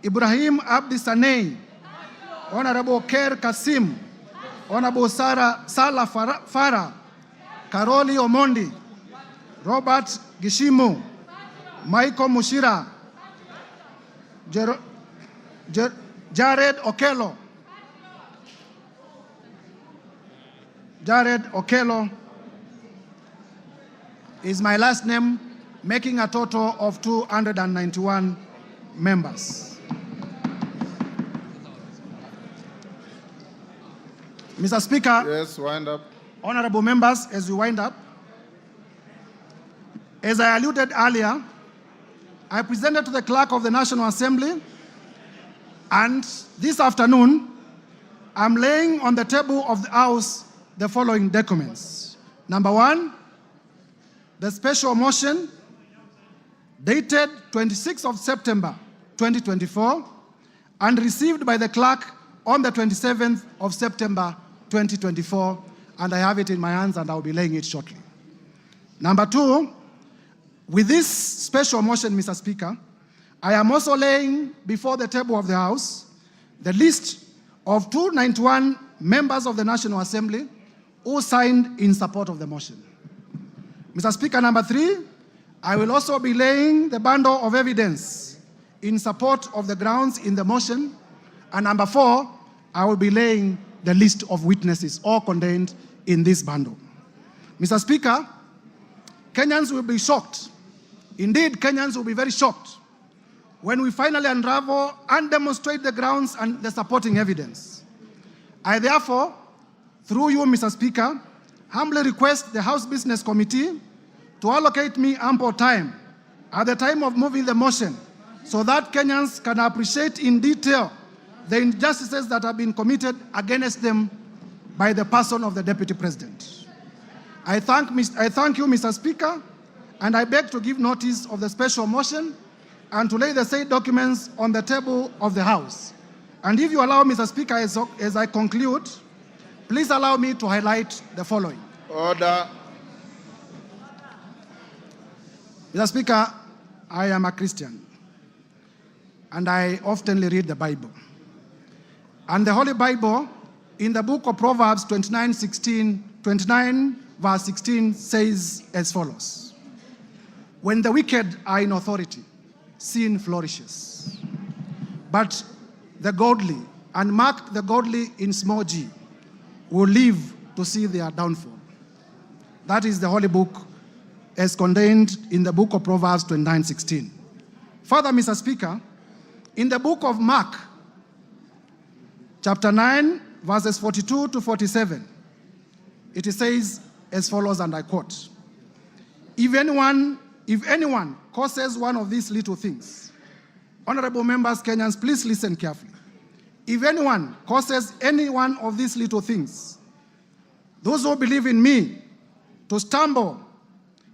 Ibrahim Abdi Sanei, Honorable Ker Kasim, Honorable Salah Farah, Karoli Omondi, Robert Gishimu, Michael Mushira, Jared Okello. Jared Okello is my last name, making a total of 291 members. Mr. Speaker.
Yes, wind up.
Honorable members, as we wind up, as I alluded earlier, I presented to the Clerk of the National Assembly, and this afternoon, I'm laying on the table of the House the following documents. Number one, the special motion dated 26th of September 2024, and received by the clerk on the 27th of September 2024, and I have it in my hands and I'll be laying it shortly. Number two, with this special motion, Mr. Speaker, I am also laying before the table of the House the list of 291 members of the National Assembly who signed in support of the motion. Mr. Speaker, number three, I will also be laying the bundle of evidence in support of the grounds in the motion. And number four, I will be laying the list of witnesses all contained in this bundle. Mr. Speaker, Kenyans will be shocked. Indeed, Kenyans will be very shocked when we finally unravel and demonstrate the grounds and the supporting evidence. I therefore, through you, Mr. Speaker, humbly request the House Business Committee to allocate me ample time at the time of moving the motion so that Kenyans can appreciate in detail the injustices that have been committed against them by the person of the Deputy President. I thank you, Mr. Speaker, and I beg to give notice of the special motion and to lay the said documents on the table of the House. And if you allow, Mr. Speaker, as I conclude, please allow me to highlight the following.
Order.
Mr. Speaker, I am a Christian, and I often read the Bible. And the Holy Bible, in the book of Proverbs 29 verse 16, says as follows: when the wicked are in authority, sin flourishes. But the godly, and mark the godly in small g, will live to see their downfall. That is the Holy Book as contained in the book of Proverbs 29:16. Further, Mr. Speaker, in the book of Mark, chapter 9, verses 42 to 47, it says as follows, and I quote: If anyone causes one of these little things, honorable members, Kenyans, please listen carefully. If anyone causes any one of these little things, those who believe in me, to stumble,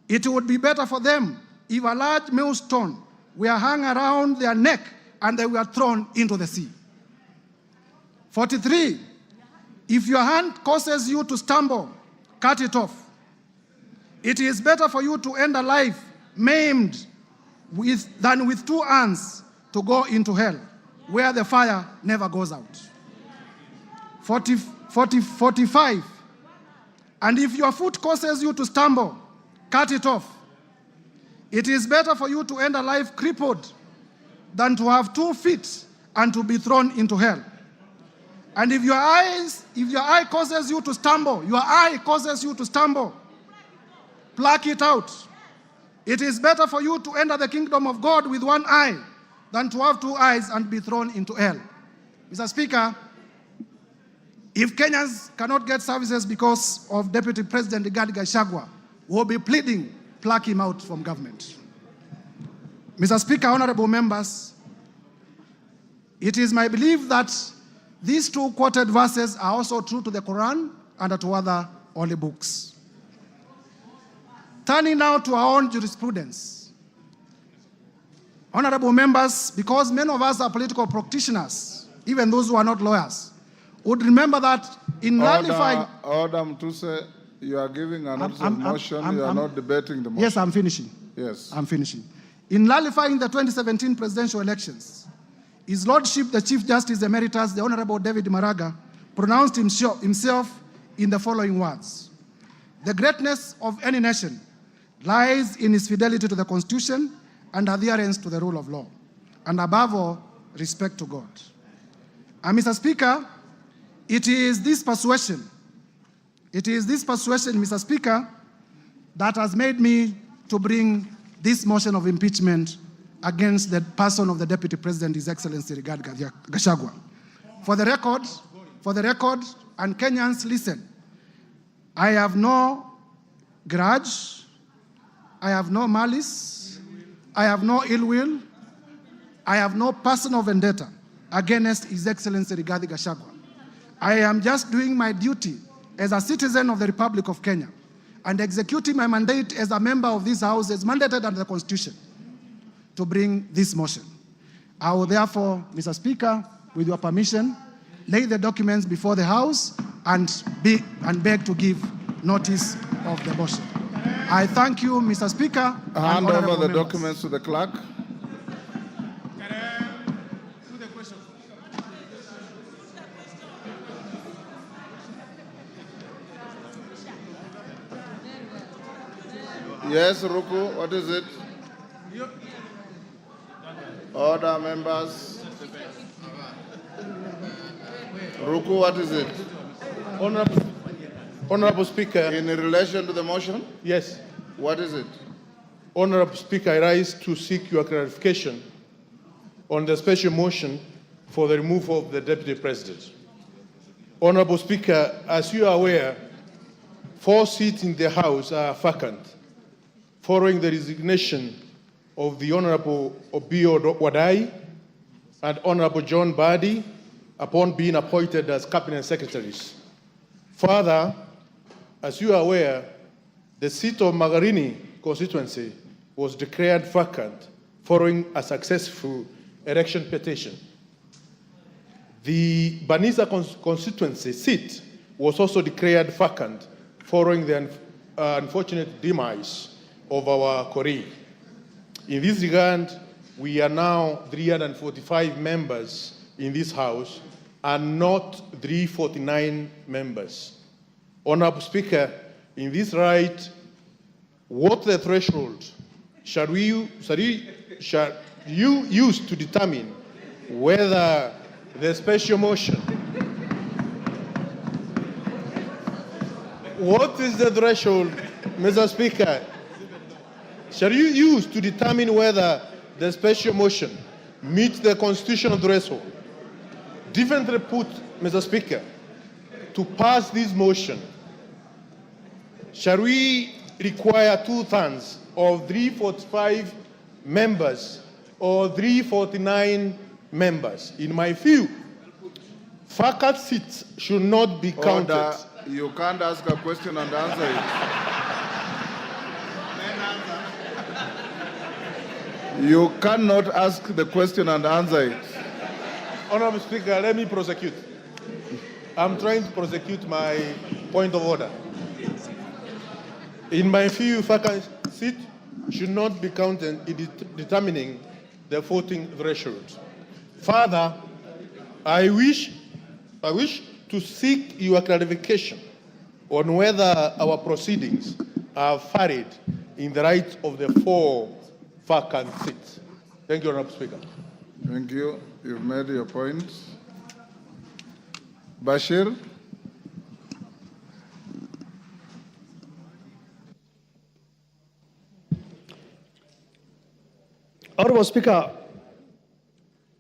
it would be better for them if a large millstone were hung around their neck and they were thrown into the sea. 43, if your hand causes you to stumble, cut it off. It is better for you to end a life maimed than with two hands to go into hell, where the fire never goes out. 45, and if your foot causes you to stumble, cut it off. It is better for you to end a life crippled than to have 2 feet and to be thrown into hell. And if your eye causes you to stumble, pluck it out. It is better for you to enter the kingdom of God with 1 eye than to have 2 eyes and be thrown into hell. Mr. Speaker, if Kenyans cannot get services because of Deputy President Gachaguas, we'll be pleading, pluck him out from government. Mr. Speaker, honorable members, it is my belief that these 2 quoted verses are also true to the Quran and to other holy books. Turning now to our own jurisprudence. Honorable members, because many of us are political practitioners, even those who are not lawyers, would remember that in nullifying...
Order, Mtuse, you are giving an motion, you are not debating the motion.
Yes, I'm finishing.
Yes.
I'm finishing. In nullifying the 2017 presidential elections, His Lordship, the Chief Justice Emeritus, the Honorable David Maraga, pronounced himself in the following words: the greatness of any nation lies in its fidelity to the Constitution and adherence to the rule of law, and above all, respect to God. And Mr. Speaker, it is this persuasion, Mr. Speaker, that has made me to bring this motion of impeachment against the person of the Deputy President, His Excellency Rigathi Gachagua. For the record, and Kenyans, listen, I have no grudge, I have no malice, I have no ill will, I have no personal vendetta against His Excellency Rigathi Gachagua. I am just doing my duty as a citizen of the Republic of Kenya and executing my mandate as a member of this House as mandated under the Constitution. to bring this motion. I will therefore, Mr. Speaker, with your permission, lay the documents before the House and beg to give notice of the motion. I thank you, Mr. Speaker.
Hand over the
members.
documents to the clerk. Yes, Ruku, what is it? Order, members. Ruku, what is it?
Honorable Speaker.
In relation to the motion?
Yes.
What is it?
Honorable Speaker, I rise to seek your clarification on the special motion for the removal of the Deputy President. Honorable Speaker, as you are aware, 4 seats in the House are vacant following the resignation of the Honorable Obio Wadai and Honorable John Badi upon being appointed as Cabinet Secretaries. Further, as you are aware, the seat of Magarini constituency was declared vacant following a successful election petition. The Banisa constituency seat was also declared vacant following the unfortunate demise of our colleague. In this regard, we are now 345 members in this House and not 349 members. Honorable Speaker, in this right, what the threshold shall you use to determine whether the special motion, what is the threshold, Mr. Speaker, shall you use to determine whether the special motion meets the constitutional threshold? Differently put, Mr. Speaker, to pass this motion, shall we require 2/3 of 345 members or 349 members? In my view, vacant seats should not be counted.
Order. You can't ask a question and answer it. You cannot ask the question and answer it.
Honorable Speaker, let me prosecute. I'm trying to prosecute my point of order. In my view, vacant seat should not be counted in determining the voting threshold. Further, I wish to seek your clarification on whether our proceedings are varied in the right of the 4 vacant seats. Thank you, Honorable Speaker.
Thank you. You've made your point. Bashir?
Honorable Speaker,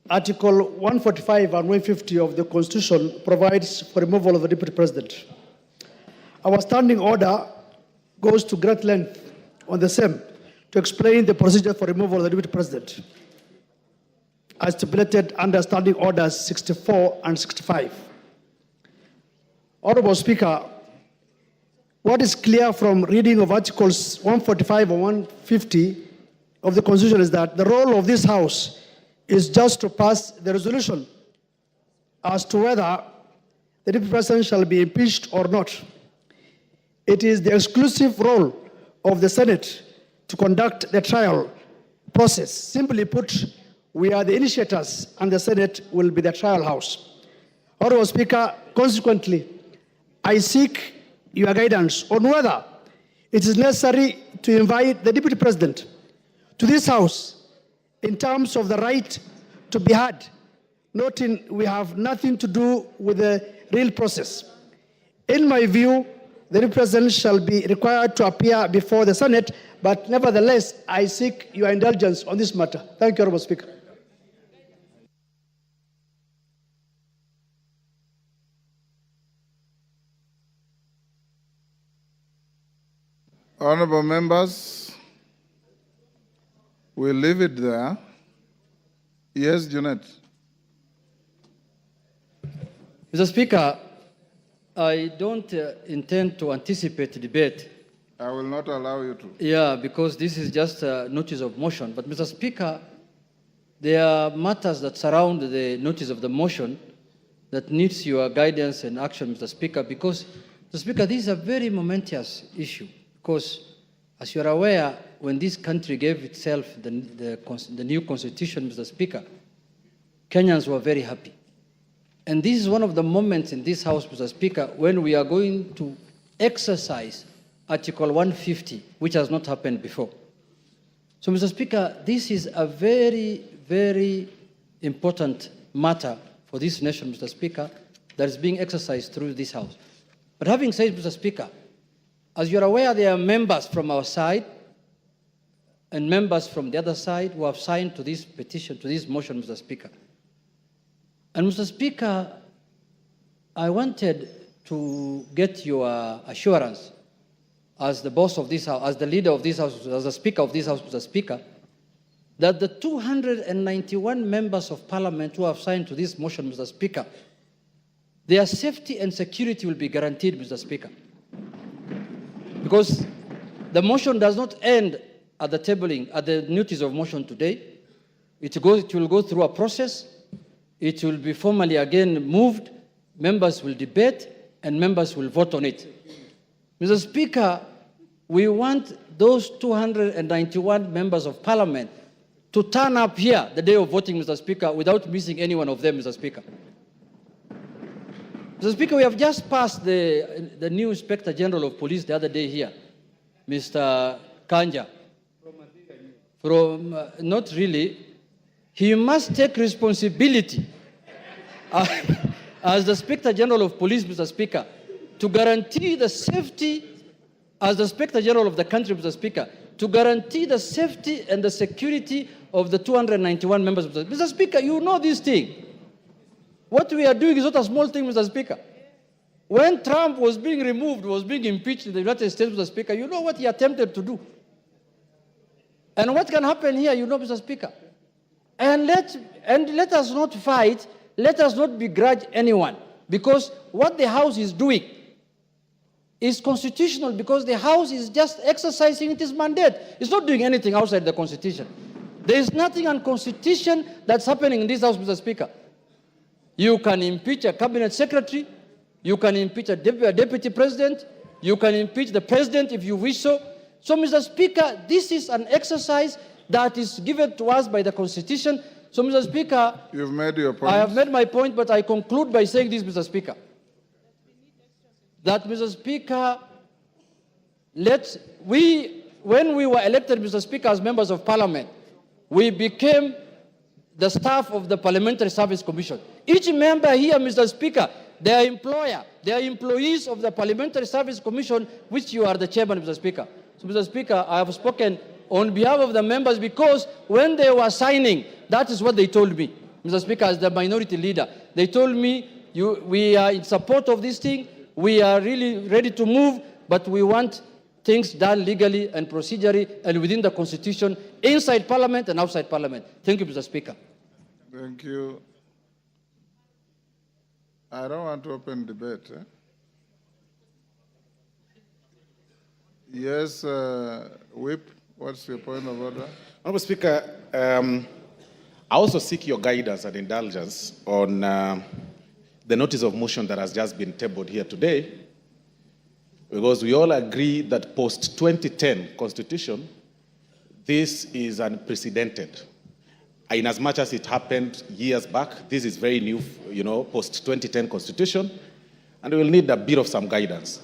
Article 145 and 150 of the Constitution provides for removal of the Deputy President. Our standing order goes to great length on the same to explain the procedure for removal of the Deputy President, as stipulated under Standing Orders 64 and 65. Honorable Speaker, what is clear from reading of Articles 145 and 150 of the Constitution is that the role of this House is just to pass the resolution as to whether the Deputy President shall be impeached or not. It is the exclusive role of the Senate to conduct the trial process. Simply put, we are the initiators and the Senate will be the trial house. Honorable Speaker, consequently, I seek your guidance on whether it is necessary to invite the Deputy President to this House in terms of the right to be heard, noting we have nothing to do with the real process. In my view, the Deputy President shall be required to appear before the Senate, but nevertheless, I seek your indulgence on this matter. Thank you, Honorable Speaker.
Honorable members, we'll leave it there. Yes, Junet.
Mr. Speaker, I don't intend to anticipate debate
I will not allow you to.
Yeah, because this is just a notice of motion. But, Mr. Speaker, there are matters that surround the notice of the motion that needs your guidance and action, Mr. Speaker, because, Mr. Speaker, this is a very momentous issue. Because, as you are aware, when this country gave itself the new constitution, Mr. Speaker, Kenyans were very happy. And this is one of the moments in this House, Mr. Speaker, when we are going to exercise Article 150, which has not happened before. So, Mr. Speaker, this is a very, very important matter for this nation, Mr. Speaker, that is being exercised through this House. But having said, Mr. Speaker, as you're aware, there are members from our side and members from the other side who have signed to this petition, to this motion, Mr. Speaker. And, Mr. Speaker, I wanted to get your assurance as the boss of this House, as the leader of this House, as the Speaker of this House, Mr. Speaker, that the 291 members of Parliament who have signed to this motion, Mr. Speaker, their safety and security will be guaranteed, Mr. Speaker. Because the motion does not end at the tabling, at the notice of motion today. It will go through a process. It will be formally again moved. Members will debate, and members will vote on it. Mr. Speaker, we want those 291 members of Parliament to turn up here the day of voting, Mr. Speaker, without missing any one of them, Mr. Speaker. Mr. Speaker, we have just passed the new Inspector General of Police the other day here, Mr. Kanja. Not really. He must take responsibility as the Inspector General of Police, Mr. Speaker, to guarantee the safety, as the Inspector General of the country, Mr. Speaker, to guarantee the safety and the security of the 291 members. Mr. Speaker, you know this thing. What we are doing is not a small thing, Mr. Speaker. When Trump was being removed, was being impeached in the United States, Mr. Speaker, you know what he attempted to do. And what can happen here, you know, Mr. Speaker. And let us not fight, let us not begrudge anyone, because what the House is doing is constitutional, because the House is just exercising its mandate. It's not doing anything outside the Constitution. There is nothing unconstitutional that's happening in this House, Mr. Speaker. You can impeach a cabinet secretary, you can impeach a deputy president, you can impeach the president if you wish so. So, Mr. Speaker, this is an exercise that is given to us by the Constitution. So, Mr. Speaker,
you've made your point.
I have made my point, but I conclude by saying this, Mr. Speaker, that, Mr. Speaker, when we were elected, Mr. Speaker, as members of Parliament, we became the staff of the Parliamentary Service Commission. Each member here, Mr. Speaker, their employer, they are employees of the Parliamentary Service Commission, which you are the chairman, Mr. Speaker. So, Mr. Speaker, I have spoken on behalf of the members because when they were signing, that is what they told me, Mr. Speaker, as the minority leader. They told me, we are in support of this thing, we are really ready to move, but we want things done legally and procedurally and within the Constitution, inside Parliament and outside Parliament. Thank you, Mr. Speaker.
Thank you. I don't want to open debate. Yes, Whip, what's your point of order?
Honourable Speaker, I also seek your guidance and indulgence on the notice of motion that has just been tabled here today, because we all agree that post-2010 Constitution, this is unprecedented. In as much as it happened years back, this is very new, post-2010 Constitution, and we will need a bit of some guidance.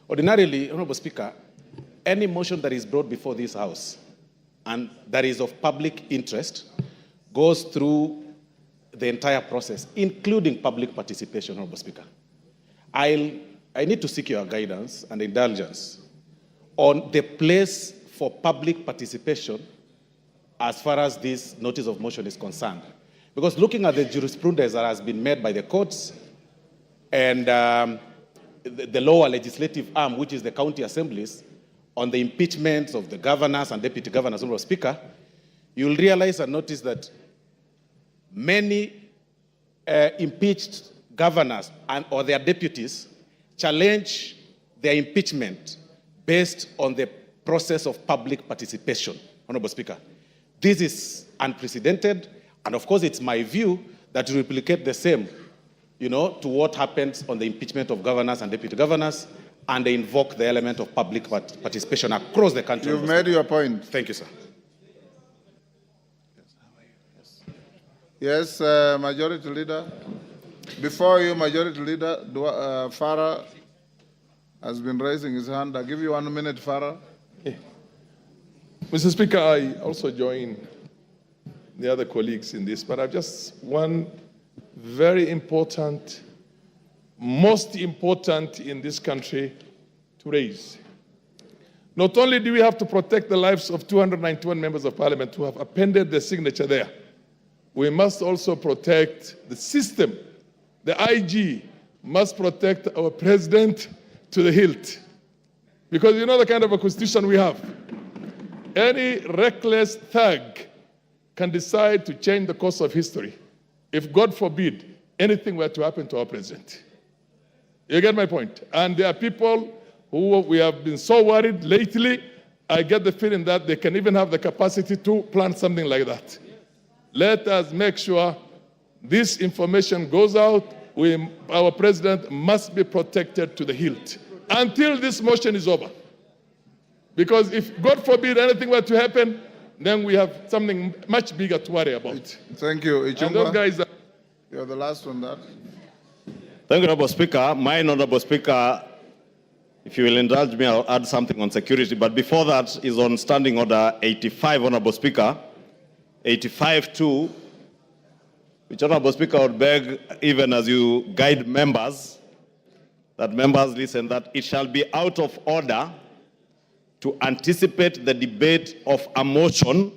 Ordinarily, Honourable Speaker, any motion that is brought before this House and that is of public interest goes through the entire process, including public participation, Honourable Speaker. I need to seek your guidance and indulgence on the place for public participation as far as this notice of motion is concerned. Because looking at the jurisprudence that has been made by the courts and the lower legislative arm, which is the county assemblies, on the impeachments of the governors and deputy governors, Honourable Speaker, you'll realize and notice that many impeached governors or their deputies challenge their impeachment
based on the process of public participation, Honorable Speaker. This is unprecedented, and of course it's my view that to replicate the same, to what happens on the impeachment of governors and deputy governors, and they invoke the element of public participation across the country.
You've made your point.
Thank you, sir.
Yes, Majority Leader. Before you, Majority Leader, Farah has been raising his hand. I'll give you 1 minute, Farah.
Mr. Speaker, I also join the other colleagues in this, but I've just one very important, most important in this country to raise. Not only do we have to protect the lives of 291 members of parliament who have appended their signature there, we must also protect the system. The IG must protect our president to the hilt. Because you know the kind of a constitution we have. Any reckless thug can decide to change the course of history if, God forbid, anything were to happen to our president. You get my point? And there are people who we have been so worried lately, I get the feeling that they can even have the capacity to plan something like that. Let us make sure this information goes out. Our president must be protected to the hilt until this motion is over. Because if, God forbid, anything were to happen, then we have something much bigger to worry about.
Thank you.
And those guys
you're the last one there.
Thank you, Honorable Speaker. My Honorable Speaker, if you will indulge me, I'll add something on security. But before that is on Standing Order 85, Honorable Speaker. 85-2, which, Honorable Speaker, would beg, even as you guide members, that members listen, that it shall be out of order to anticipate the debate of a motion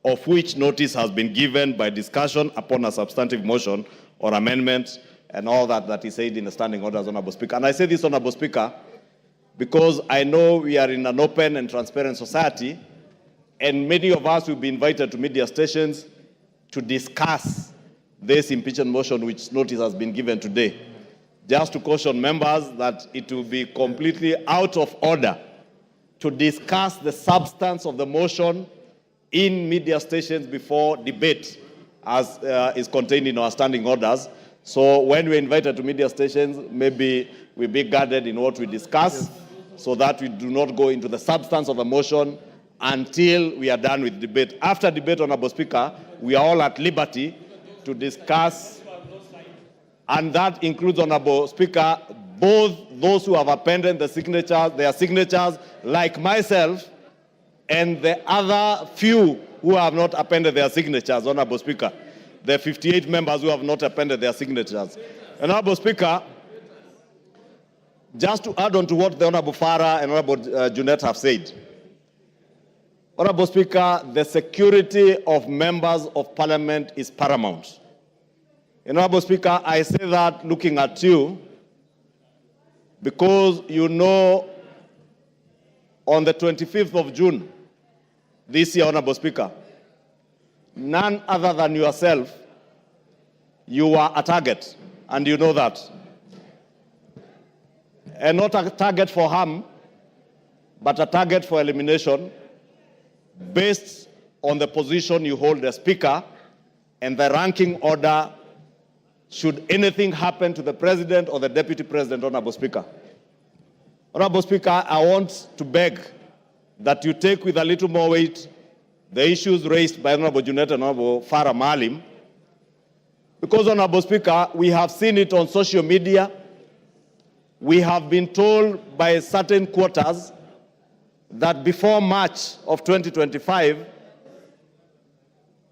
of which notice has been given by discussion upon a substantive motion or amendment, and all that is said in the standing orders, Honorable Speaker. And I say this, Honorable Speaker, because I know we are in an open and transparent society, and many of us will be invited to media stations to discuss this impeachment motion which notice has been given today. Just to caution members that it will be completely out of order to discuss the substance of the motion in media stations before debate, as is contained in our standing orders. So when we're invited to media stations, maybe we be guarded in what we discuss, so that we do not go into the substance of the motion until we are done with debate. After debate, Honorable Speaker, we are all at liberty to discuss, and that includes, Honorable Speaker, both those who have appended their signatures, like myself, and the other few who have not appended their signatures, Honorable Speaker. The 58 members who have not appended their signatures. Honorable Speaker, just to add on to what the Honorable Farah and Honorable Junet have said, Honorable Speaker, the security of members of Parliament is paramount. Honorable Speaker, I say that looking at you, because you know on the 25th of June this year, Honorable Speaker, none other than yourself, you were a target, and you know that. And not a target for harm, but a target for elimination, based on the position you hold as Speaker and the ranking order should anything happen to the President or the Deputy President, Honorable Speaker. Honorable Speaker, I want to beg that you take with a little more weight the issues raised by Honorable Junet and Honorable Farah Maalim, because, Honorable Speaker, we have seen it on social media. We have been told by certain quarters that before March of 2025,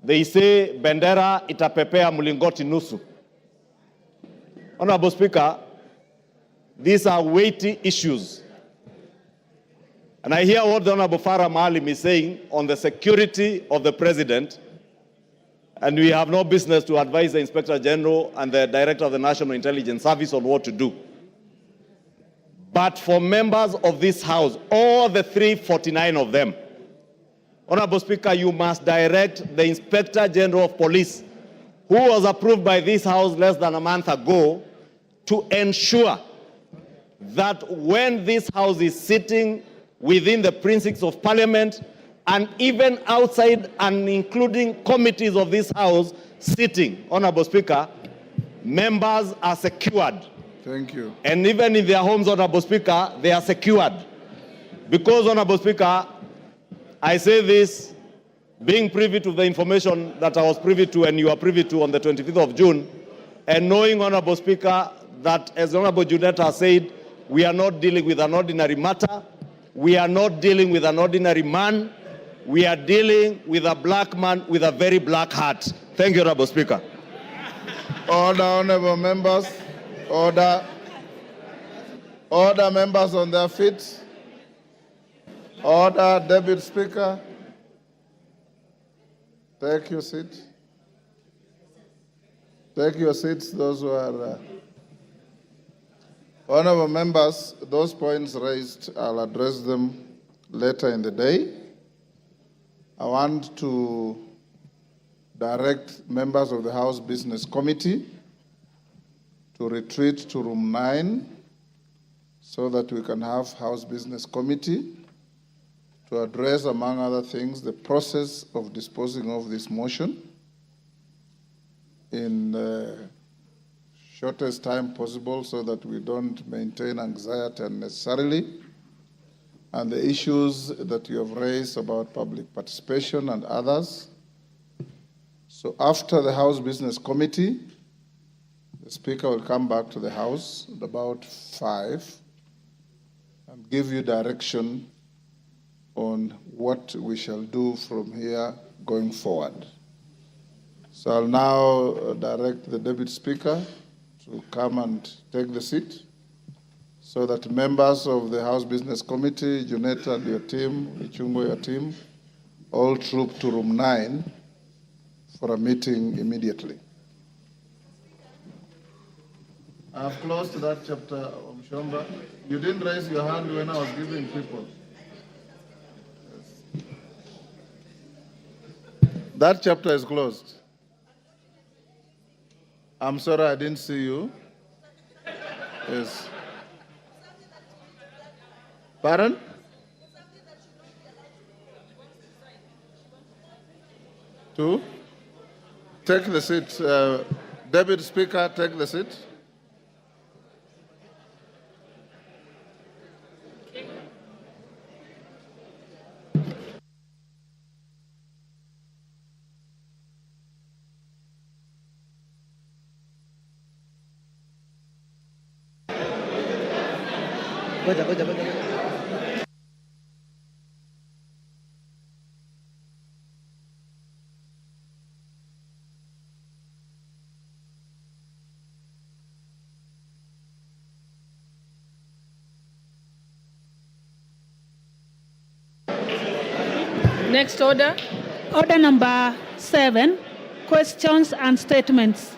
they say bendera itapepea mlingoti nusu. Honorable Speaker, these are weighty issues. And I hear what the Honorable Farah Maalim is saying on the security of the President, and we have no business to advise the Inspector General and the Director of the National Intelligence Service on what to do. But for members of this House, all the 349 of them, Honorable Speaker, you must direct the Inspector General of Police, who was approved by this House less than a month ago, to ensure that when this House is sitting within the precincts of Parliament, and even outside and including committees of this House sitting, Honorable Speaker, members are secured.
Thank you.
And even in their homes, Honorable Speaker, they are secured. Because, Honorable Speaker, I say this, being privy to the information that I was privy to and you are privy to on the 25th of June, and knowing, Honorable Speaker, that as Honorable Junetta said, we are not dealing with an ordinary matter, we are not dealing with an ordinary man, we are dealing with a black man with a very black heart. Thank you, Honorable Speaker.
Order, honorable members. Order. Order, members on their feet. Order, Deputy Speaker. Take your seat. Take your seats, those who are there. Honorable members, those points raised, I'll address them later in the day. I want to direct members of the House Business Committee to retreat to room 9 so that we can have House Business Committee to address, among other things, the process of disposing of this motion in the shortest time possible so that we don't maintain anxiety unnecessarily, and the issues that you have raised about public participation and others. So after the House Business Committee, the Speaker will come back to the House at about 5 and give you direction on what we shall do from here going forward. So I'll now direct the Deputy Speaker to come and take the seat so that members of the House Business Committee, Junetta and your team, Ichungo, your team, all troop to room 9 for a meeting immediately. I've closed that chapter, Mshomba. You didn't raise your hand when I was giving people. Yes. That chapter is closed. I'm sorry I didn't see you. Yes. Pardon? Two? Take the seat. Deputy Speaker, take the seat.
Next order.
Order number 7, questions and statements.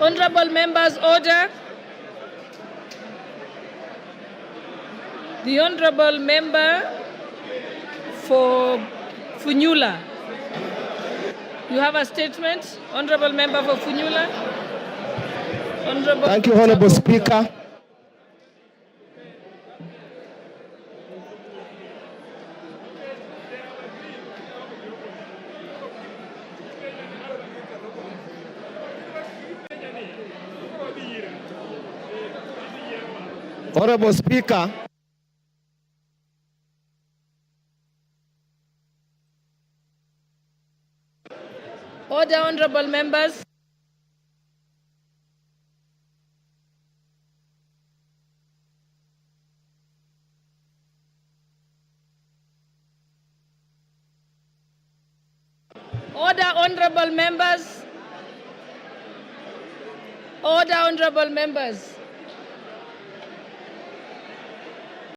Honorable members, order. The Honorable Member for Funyula. You have a statement, Honorable Member for Funyula. Honorable
Thank you, Honorable Speaker. Honorable Speaker,
order, honorable members. Order, honorable members. Order, honorable members.